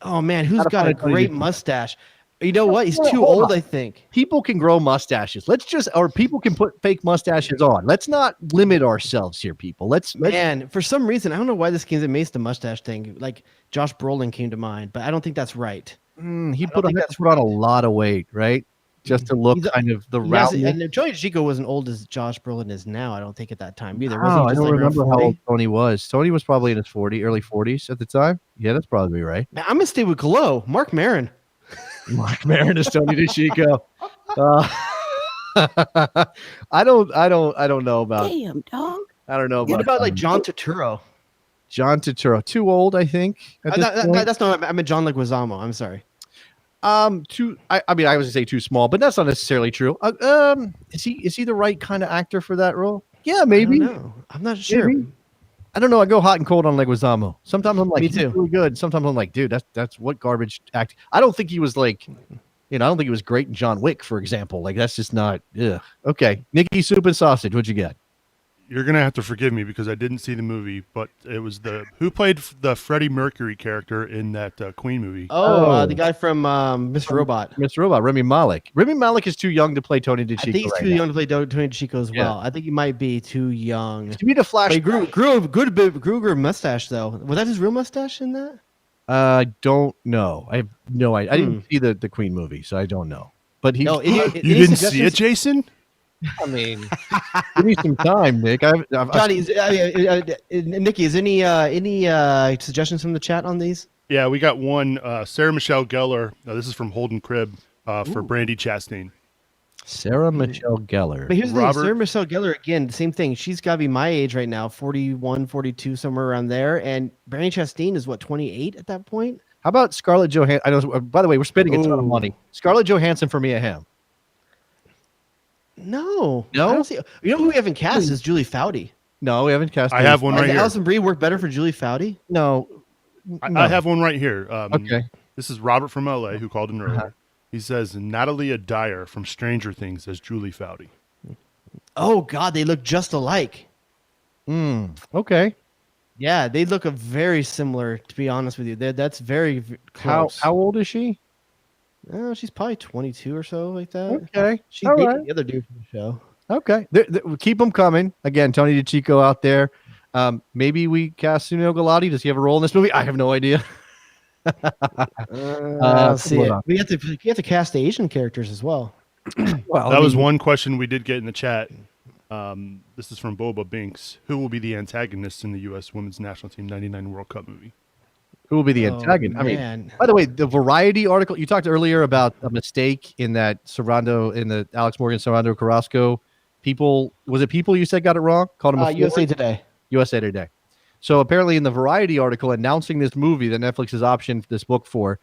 E: Oh man, who's got a great mustache? You know what? He's too old, I think.
D: People can grow mustaches. Or people can put fake mustaches on. Let's not limit ourselves here, people.
E: Man, for some reason, I don't know why this came amazed the mustache thing. Like Josh Brolin came to mind, but I don't think that's right.
D: He put on a lot of weight, right? Just to look kind of the round.
E: And Tony DeCicco wasn't old as Josh Brolin is now, I don't think, at that time either.
D: I don't remember how old Tony was. Tony was probably in his early 40s at the time. Yeah, that's probably right.
E: Man, I'm going to stay with Glow. Mark Maron.
D: Mark Maron is Tony DeCicco. I don't know about.
C: Damn, dog.
D: I don't know about.
E: What about like John Turturro?
D: John Turturro, too old, I think.
E: That's not. I mean John Leguizamo. I'm sorry.
D: I was gonna say too small, but that's not necessarily true. Is he the right kind of actor for that role? Yeah, maybe.
E: I don't know. I'm not sure.
D: Maybe. I don't know. I go hot and cold on Leguizamo. Sometimes I'm like,
E: Me too.
D: He's really good. Sometimes I'm like, dude, that's what garbage act. I don't think he was like, I don't think he was great in John Wick, for example. Like that's just not. Ugh. Okay, Nikki Soup and Sausage. What'd you get?
B: You're gonna have to forgive me because I didn't see the movie, but it was who played the Freddie Mercury character in that Queen movie.
E: The guy from Mr. Robot.
D: Mr. Robot, Remy Malek. Remy Malek is too young to play Tony DeCicco.
E: I think he's too young to play Tony DeCicco as well. I think he might be too young.
D: Give me the Flash.
E: He grew a mustache though. Was that his real mustache in that?
D: I don't know. I have no idea. I didn't see the Queen movie, so I don't know. But
B: you didn't see it, Jason?
D: I mean, give me some time, Nick.
E: Johnny, Nikki, is any suggestions from the chat on these?
B: Yeah, we got one. Sarah Michelle Gellar. This is from Holden Cribb for Brandy Chastain.
D: Sarah Michelle Gellar.
E: But here's the thing. Sarah Michelle Gellar, again, same thing. She's got to be my age right now, 41, 42, somewhere around there. And Brandy Chastain is, 28 at that point?
D: How about Scarlett Johansson? I know. By the way, we're spending a ton of money. Scarlett Johansson for Mia Hamm.
E: No. I don't see. You know who we haven't cast is Julie Foudy.
D: No, we haven't cast.
B: I have one right here.
E: Alison Brie work better for Julie Foudy?
D: No.
B: I have one right here.
D: Okay.
B: This is Robert from LA who called in earlier. He says Natalia Dyer from Stranger Things as Julie Foudy.
E: Oh God, they look just alike.
D: Okay.
E: Yeah, they look very similar. To be honest with you, that's very close.
D: How old is she?
E: She's probably 22 or so, like that.
D: Okay.
E: She dated the other dude from the show.
D: Okay. Keep them coming. Again, Tony DeCicco out there. Maybe we cast Sunil Gulati. Does he have a role in this movie? I have no idea.
E: Let's see. We have to cast the Asian characters as well.
B: Well, that was one question we did get in the chat. This is from Boba Binks. Who will be the antagonist in the U.S. Women's National Team 99 World Cup movie?
D: Who will be the antagonist? I mean, by the way, the Variety article, you talked earlier about a mistake in that in the Alex Morgan Serrano Carrasco people. Was it people you said got it wrong? Called him
E: USA Today.
D: USA Today. So apparently in the Variety article announcing this movie that Netflix has optioned this book for,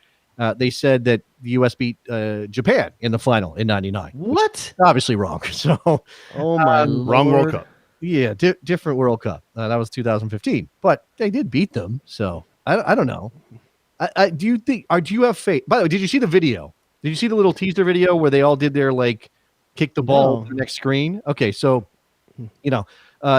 D: they said that the U.S. beat Japan in the final in 99.
E: What?
D: Obviously wrong. So,
B: wrong World Cup.
D: Yeah, different World Cup. That was 2015. But they did beat them. So I don't know. Do you have faith? By the way, did you see the video? Did you see the little teaser video where they all did their kick the ball to the next screen? Okay, so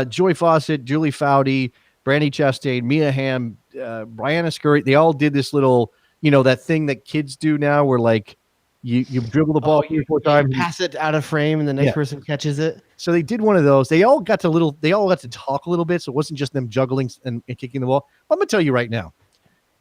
D: Joy Fawcett, Julie Foudy, Brandy Chastain, Mia Hamm, Brianna Scurry, they all did this little, that thing that kids do now where you dribble the ball 3 or 4 times,
E: pass it out of frame, and the next person catches it. So
D: they did one of those. They all got to talk a little bit, so it wasn't just them juggling and kicking the ball. I'm gonna tell you right now,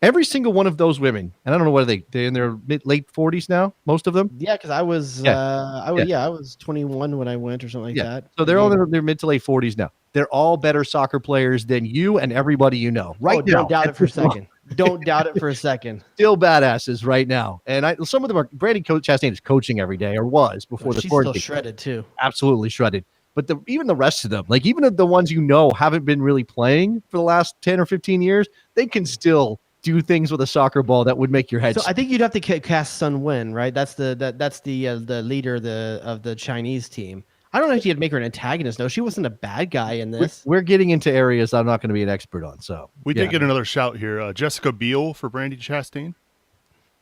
D: every single one of those women, and I don't know what they're in their late 40s now, most of them.
E: Yeah, because I was I was 21 when I went or something like that.
D: So they're all in their mid to late 40s now. They're all better soccer players than you and everybody you know. Right now.
E: Don't doubt it for a second. Don't doubt it for a second.
D: Still badasses right now. And some of them are. Brandy Chastain is coaching every day, or was before the quarantine.
E: She's still shredded too.
D: Absolutely shredded. But even the rest of them, even the ones haven't been really playing for the last 10 or 15 years, they can still do things with a soccer ball that would make your head.
E: So I think you'd have to cast Sun Wen, right? That's the leader of the Chinese team. I don't know if you'd make her an antagonist. No, she wasn't a bad guy in this.
D: We're getting into areas I'm not going to be an expert on. So
B: we did get another shout here. Jessica Biel for Brandy Chastain.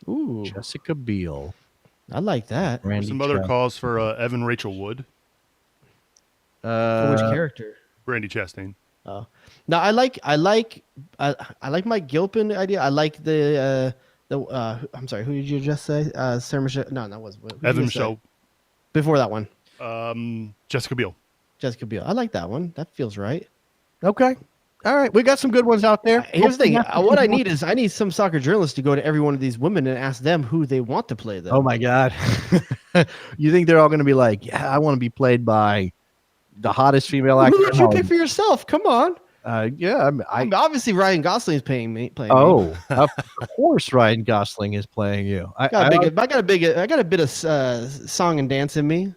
E: Ooh,
D: Jessica Biel.
E: I like that.
B: Some other calls for Evan Rachel Wood.
E: For which character?
B: Brandy Chastain.
E: Oh, now I like Mike Gilpin idea. I like the I'm sorry. Who did you just say? Sarah Michelle? No, that was
B: Evan Michelle.
E: Before that one.
B: Jessica Biel.
E: Jessica Biel. I like that one. That feels right.
D: Okay. All right. We got some good ones out there.
E: Here's the thing. What I need some soccer journalists to go to every one of these women and ask them who they want to play them.
D: Oh my God. You think they're all going to be like, yeah, I want to be played by the hottest female actor?
E: Who did you pick for yourself? Come on.
D: Yeah.
E: I mean, obviously Ryan Gosling is playing me.
D: Of course Ryan Gosling is playing you. I got
E: a bit of song and dance in me.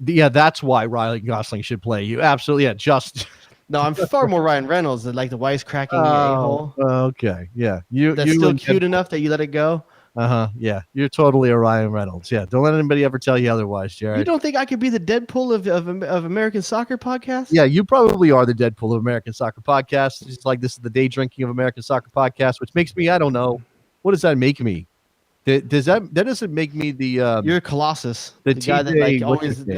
D: Yeah, that's why Ryan Gosling should play you. Absolutely. Yeah, just
E: no, I'm far more Ryan Reynolds than like the wisecracking a-hole.
D: Okay. Yeah.
E: That's still cute enough that you let it go.
D: Yeah. You're totally a Ryan Reynolds. Yeah. Don't let anybody ever tell you otherwise, Jared.
E: You don't think I could be the Deadpool of American Soccer Podcast?
D: Yeah, you probably are the Deadpool of American Soccer Podcast. It's like this is the day drinking of American Soccer Podcast, which makes me, I don't know. What does that make me? That doesn't make me the
E: you're a Colossus, the guy that like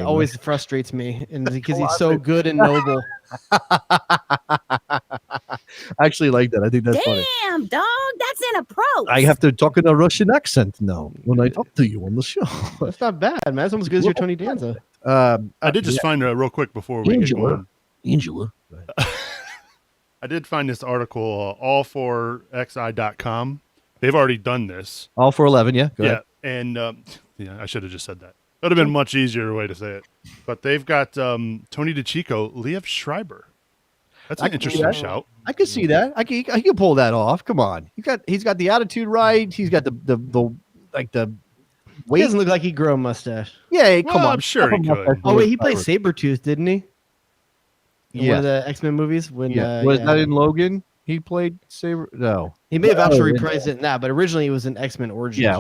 E: always frustrates me, and because he's so good and noble.
D: I actually like that. I think that's funny.
I: Damn, dog, that's in a pro.
D: I have to talk in a Russian accent now when I talk to you on the show.
E: That's not bad, man. That's almost as good as your Tony Danza.
B: I did just find real quick before we get going.
D: Angela.
B: I did find this article, all4xi.com. They've already done this.
D: All for 11, yeah. Go ahead.
B: And I should have just said that. That would have been a much easier way to say it. But they've got Tony DeChico, Liev Schreiber. That's an interesting shout.
D: I could see that. I can pull that off. Come on, he's got the attitude right. He's got the weight.
E: He doesn't look like he grew a mustache.
D: Yeah, come on.
B: I'm sure he could.
E: Oh wait, he played Sabretooth, didn't he? In one of the X-Men movies. When
D: was that in Logan? He played Saber. No,
E: he may have actually reprised it in that, but originally it was in X-Men Origins.
D: Yeah,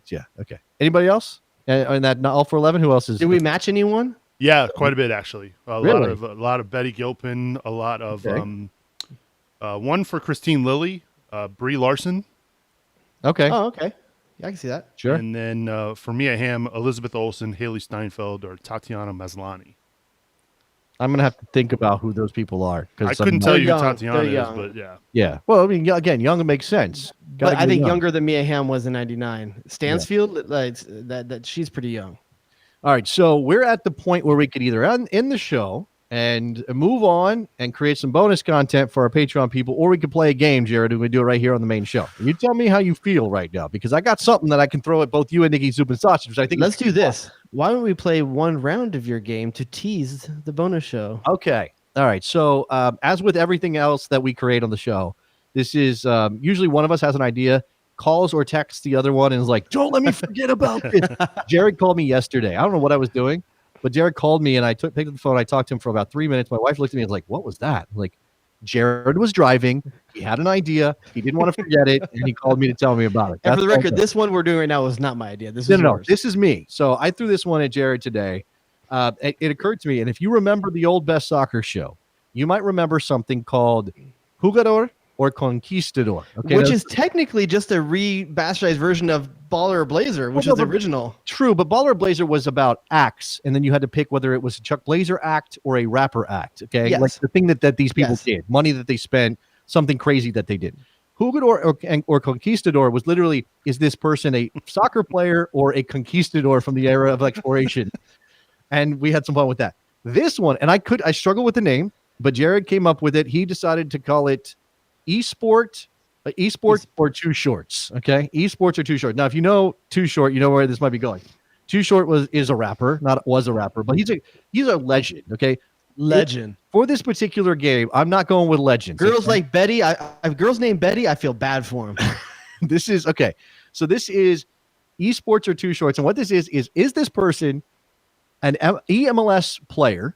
D: yeah. Okay. Anybody else? And that all for 11. Who else is?
E: Did we match anyone?
B: Yeah, quite a bit actually.
D: Really?
B: A lot of Betty Gilpin. A lot of one for Christine Lilly, Brie Larson.
D: Okay.
E: Oh, okay. Yeah, I can see that.
D: Sure.
B: And then for Mia Hamm, Elizabeth Olsen, Haley Steinfeld, or Tatiana Maslany.
D: I'm gonna have to think about who those people are
B: because I couldn't tell you who Tatiana is, but yeah.
D: Yeah. Well, I mean, again, young makes sense.
E: But I think younger than Mia Hamm was in '99. Stansfield, like that, she's pretty young.
D: All right, so we're at the point where we could either end the show and move on and create some bonus content for our Patreon people, or we could play a game, Jared, and we do it right here on the main show. You tell me how you feel right now, because I got something that I can throw at both you and Nikki Soup and Sausage, which I think.
E: Let's do this. Why don't we play one round of your game to tease the bonus show?
D: Okay. All right. So as with everything else that we create on the show, this is usually one of us has an idea, calls or texts the other one and is like, don't let me forget about this. Jared called me yesterday. I don't know what I was doing, but Jared called me and I picked up the phone. I talked to him for about 3 minutes. My wife looked at me and was like, what was that? I'm like, Jared was driving. He had an idea. He didn't want to forget it. And he called me to tell me about it.
E: And for the record, this one we're doing right now was not my idea. This is
D: yours. This is me. So I threw this one at Jared today. It occurred to me. And if you remember the old Best Soccer show, you might remember something called Jugador or Conquistador. Okay,
E: which is technically just a rebastardized version of Baller or Blazer, which is the original.
D: True, but Baller or Blazer was about acts, and then you had to pick whether it was a Chuck Blazer act or a rapper act. Okay,
E: yes.
D: Like the thing that these people did, money that they spent, something crazy that they did. Jugador or Conquistador was literally, is this person a soccer player or a conquistador from the era of exploration? And we had some fun with that. This one, and I struggled with the name, but Jared came up with it. He decided to call it esports or Too Shorts. Okay, esports or Too Short. Now, if you know Too Short, you know where this might be going. Too Short was a rapper, was a rapper, but he's a legend. Okay,
E: legend
D: for this particular game. I'm not going with legends.
E: Girls like Betty. If girls named Betty, I feel bad for him.
D: This is okay. So this is esports or Too Shorts, and what this is this person an EMLS player?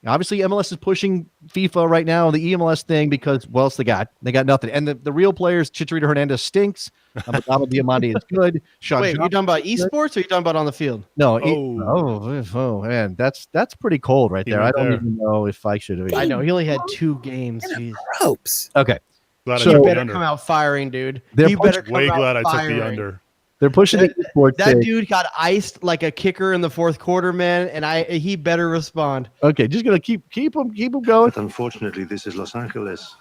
D: Obviously, MLS is pushing FIFA right now, the EMLS thing, because what else they got? They got nothing. And the real players, Chicharito Hernandez stinks. Abdul Diamante is good.
E: Wait, are you talking about esports or are you talking about on the field?
D: No. Oh man, that's pretty cold right there. I don't even know if I should have.
E: I know he only had 2 games.
I: Ropes.
D: Okay.
B: So
E: you better come out firing, dude. You better come
B: way
E: out
B: glad I
E: firing.
B: took the under.
D: They're pushing the esports.
E: That dude got iced like a kicker in the 4th quarter, man, and he better respond.
D: Okay, just gonna keep him going.
J: But unfortunately, this is Los Angeles.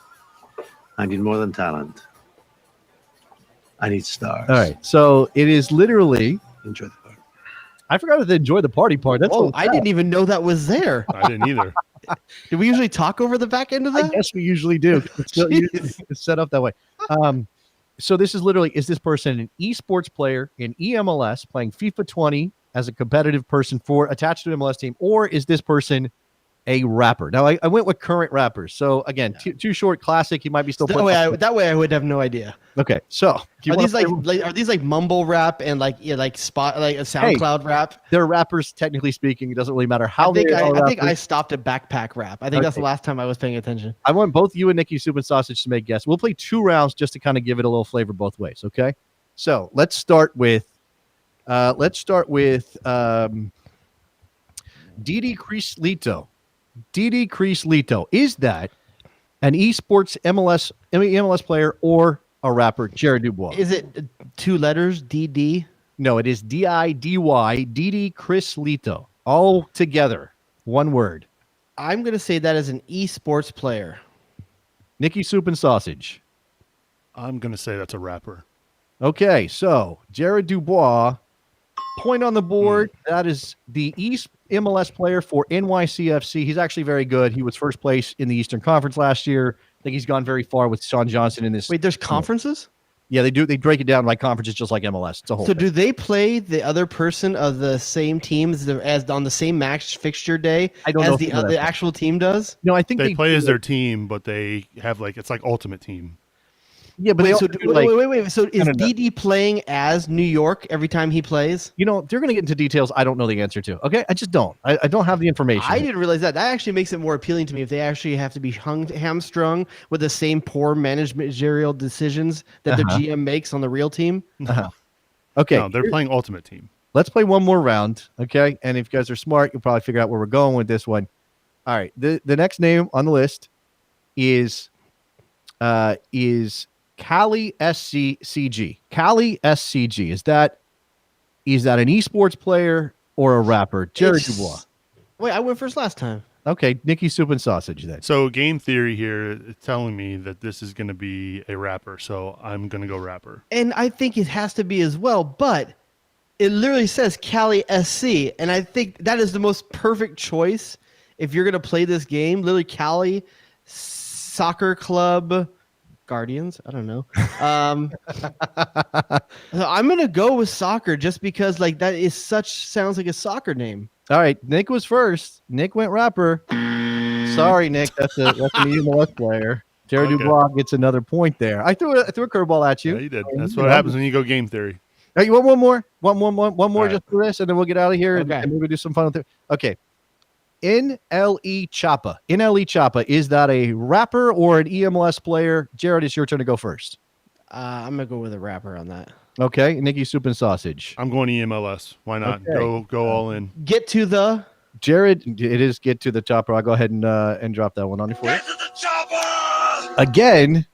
J: I need more than talent. I need stars.
D: All right. So it is literally.
J: Enjoy the party.
D: I forgot to enjoy the party part. That's
E: I didn't even know that was there.
B: I didn't either.
E: Do we usually talk over the back end of that?
D: I guess we usually do. It's set up that way. So this is literally, is this person an esports player in EMLS playing FIFA 20 as a competitive person attached to an MLS team, or is this person a rapper? Now I went with current rappers. So again, too short, classic. He might be still playing.
E: That way I would have no idea.
D: Okay, so
E: are these like mumble rap and like a SoundCloud rap?
D: They're rappers, technically speaking. It doesn't really matter how
E: I think I stopped at backpack rap. I think that's the last time I was paying attention.
D: I want both you and Nikki Soup and Sausage to make guesses. We'll play 2 rounds just to kind of give it a little flavor both ways. Okay, so let's start with Didi Crislito. Didi Crislito, is that an esports MLS player or a rapper? Jared Dubois.
E: Is it 2 letters? DD?
D: No, it is DIDY. Didi Crislito. All together, one word.
E: I'm going to say that as an esports player.
D: Nikki Soup and Sausage.
B: I'm going to say that's a rapper.
D: Okay, so Jared Dubois, point on the board. That is the East MLS player for NYCFC. He's actually very good. He was first place in the Eastern Conference last year. I think he's gone very far with Sean Johnson in this.
E: Wait, there's conferences?
D: Yeah, they do. They break it down by conferences just like MLS. It's a whole thing.
E: Do they play the other person of the same team as on the same match fixture day
D: I don't know
E: as the actual team does?
D: No, I think
B: they play as their team, but they have it's like Ultimate Team.
D: Yeah, but
E: wait. So is DD playing as New York every time he plays?
D: They're going to get into details I don't know the answer to. Okay, I just don't. I don't have the information.
E: I didn't realize that. That actually makes it more appealing to me if they actually have to be hamstrung with the same poor managerial decisions that the GM makes on the real team.
D: Okay,
B: no, they're playing Ultimate Team.
D: Let's play one more round, okay? And if you guys are smart, you'll probably figure out where we're going with this one. All right, the next name on the list is Cali SCG. Cali SCG. Is that an esports player or a rapper? Jared Dubois.
E: Wait, I went first last time.
D: Okay, Nikki Soup and Sausage then.
B: So game theory here is telling me that this is going to be a rapper, so I'm going to go rapper.
E: And I think it has to be as well, but it literally says Cali SC, and I think that is the most perfect choice if you're going to play this game. Literally Cali Soccer Club Guardians. I don't know. So I'm gonna go with soccer just because that is sounds like a soccer name.
D: All right, Nick was first. Nick went rapper. Sorry, Nick. That's an MLS player. Jared Dubois gets another point there. I threw a curveball at you.
B: Yeah, you did. That's what happens when you go game theory.
D: Hey, you want one more? One more just for this, and then we'll get out of here and maybe do some fun with it. Okay. NLE Choppa. NLE Choppa. Is that a rapper or an EMLS player? Jared, it's your turn to go first.
E: I'm gonna go with a rapper on that.
D: Okay, Nikki Soup and Sausage.
B: I'm going EMLS. Why not?
D: Okay.
B: Go all in.
E: Get to the
D: Jared. It is get to the chopper. I'll go ahead and drop that one on you for you. Get to the chopper! Again,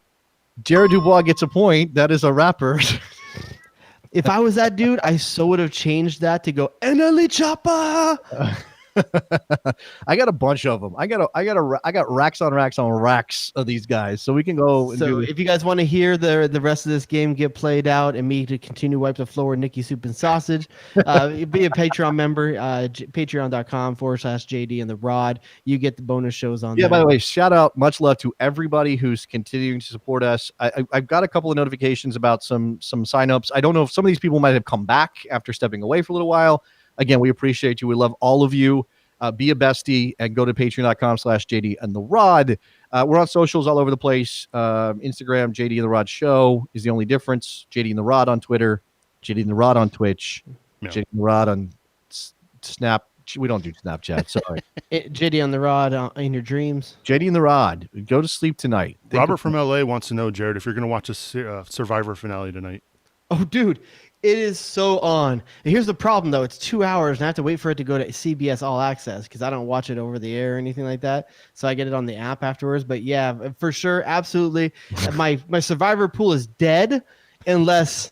D: Jared Dubois gets a point. That is a rapper.
E: If I was that dude, I would have changed that to go NLE Choppa.
D: I got a bunch of them. I got racks on racks on racks of these guys, so we can go.
E: So if you guys want to hear the rest of this game get played out and me to continue wipe the floor with Nikki Soup and Sausage, be a Patreon member, patreon.com/JD and the Rod. You get the bonus shows on.
D: Yeah. By the way, shout out, much love to everybody who's continuing to support us. I've got a couple of notifications about some signups. I don't know if some of these people might have come back after stepping away for a little while. Again, we appreciate you. We love all of you. Be a bestie and go to patreon.com/JD and the Rod. We're on socials all over the place. Instagram, JD and the Rod Show is the only difference. JD and the Rod on Twitter, JD and the Rod on Twitch, JD and the Rod on Snap. We don't do Snapchat. Sorry.
E: JD on the Rod in your dreams.
D: JD and the Rod. Go to sleep tonight.
B: Robert from LA wants to know, Jared, if you're going to watch a Survivor finale tonight.
E: Oh, dude. It is so on. And here's the problem, though. It's 2 hours, and I have to wait for it to go to CBS All Access because I don't watch it over the air or anything like that. So I get it on the app afterwards. But yeah, for sure, absolutely. My Survivor pool is dead unless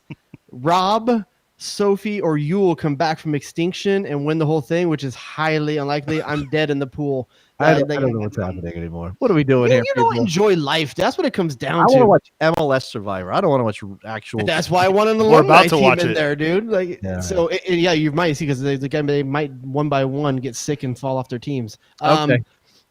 E: Rob, Sophie, or Yule come back from extinction and win the whole thing, which is highly unlikely. I'm dead in the pool.
D: I don't know what's happening anymore. What are we doing here?
E: You don't enjoy life. That's what it comes down
D: I
E: to.
D: want to watch MLS Survivor. I don't want to watch actual.
E: That's why I want an
B: We're
E: alumni
B: about to
E: team
B: watch
E: in
B: it.
E: there, dude. Like,
D: Yeah.
E: so you might see because they might one by one get sick and fall off their teams.
D: Okay.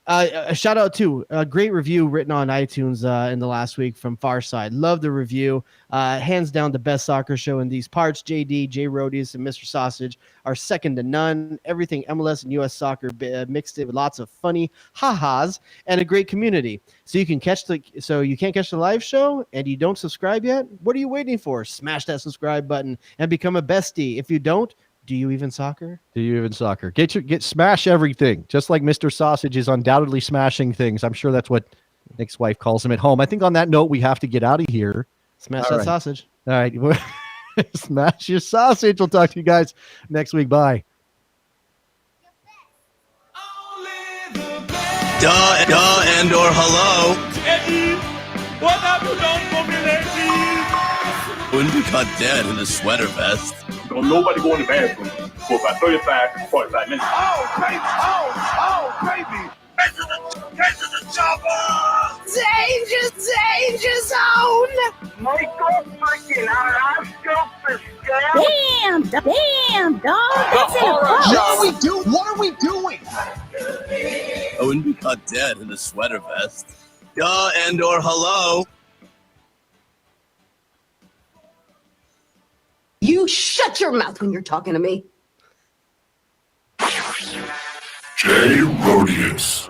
E: A shout out to a great review written on iTunes in the last week from Farside. Love the review. Hands down, the best soccer show in these parts. JD, J Rodius, and Mr. Sausage are second to none. Everything MLS and US soccer mixed in with lots of funny ha-has and a great community. So you can't catch the live show and you don't subscribe yet? What are you waiting for? Smash that subscribe button and become a bestie. If you don't, do you even soccer?
D: Do you even soccer? Get smash everything. Just like Mr. Sausage is undoubtedly smashing things. I'm sure that's what Nick's wife calls him at home. I think on that note, we have to get out of here.
E: Smash that sausage.
D: All right. Smash your sausage. We'll talk to you guys next week. Bye.
J: Duh, and or hello.
K: Eddie, what have you done for me lately?
J: Wouldn't be caught dead in a sweater vest.
K: Don't nobody go in the bathroom for about 35 to 45 minutes. Oh, baby! Oh, baby! Get to the chopper!
I: Danger zone!
K: Michael freaking Oscar Fiscal!
I: Damn, dog. That's in a approach.
J: What are we doing? I wouldn't be caught dead in a sweater vest. Duh, and or hello.
I: You shut your mouth when you're talking to me.
K: J. Rodius.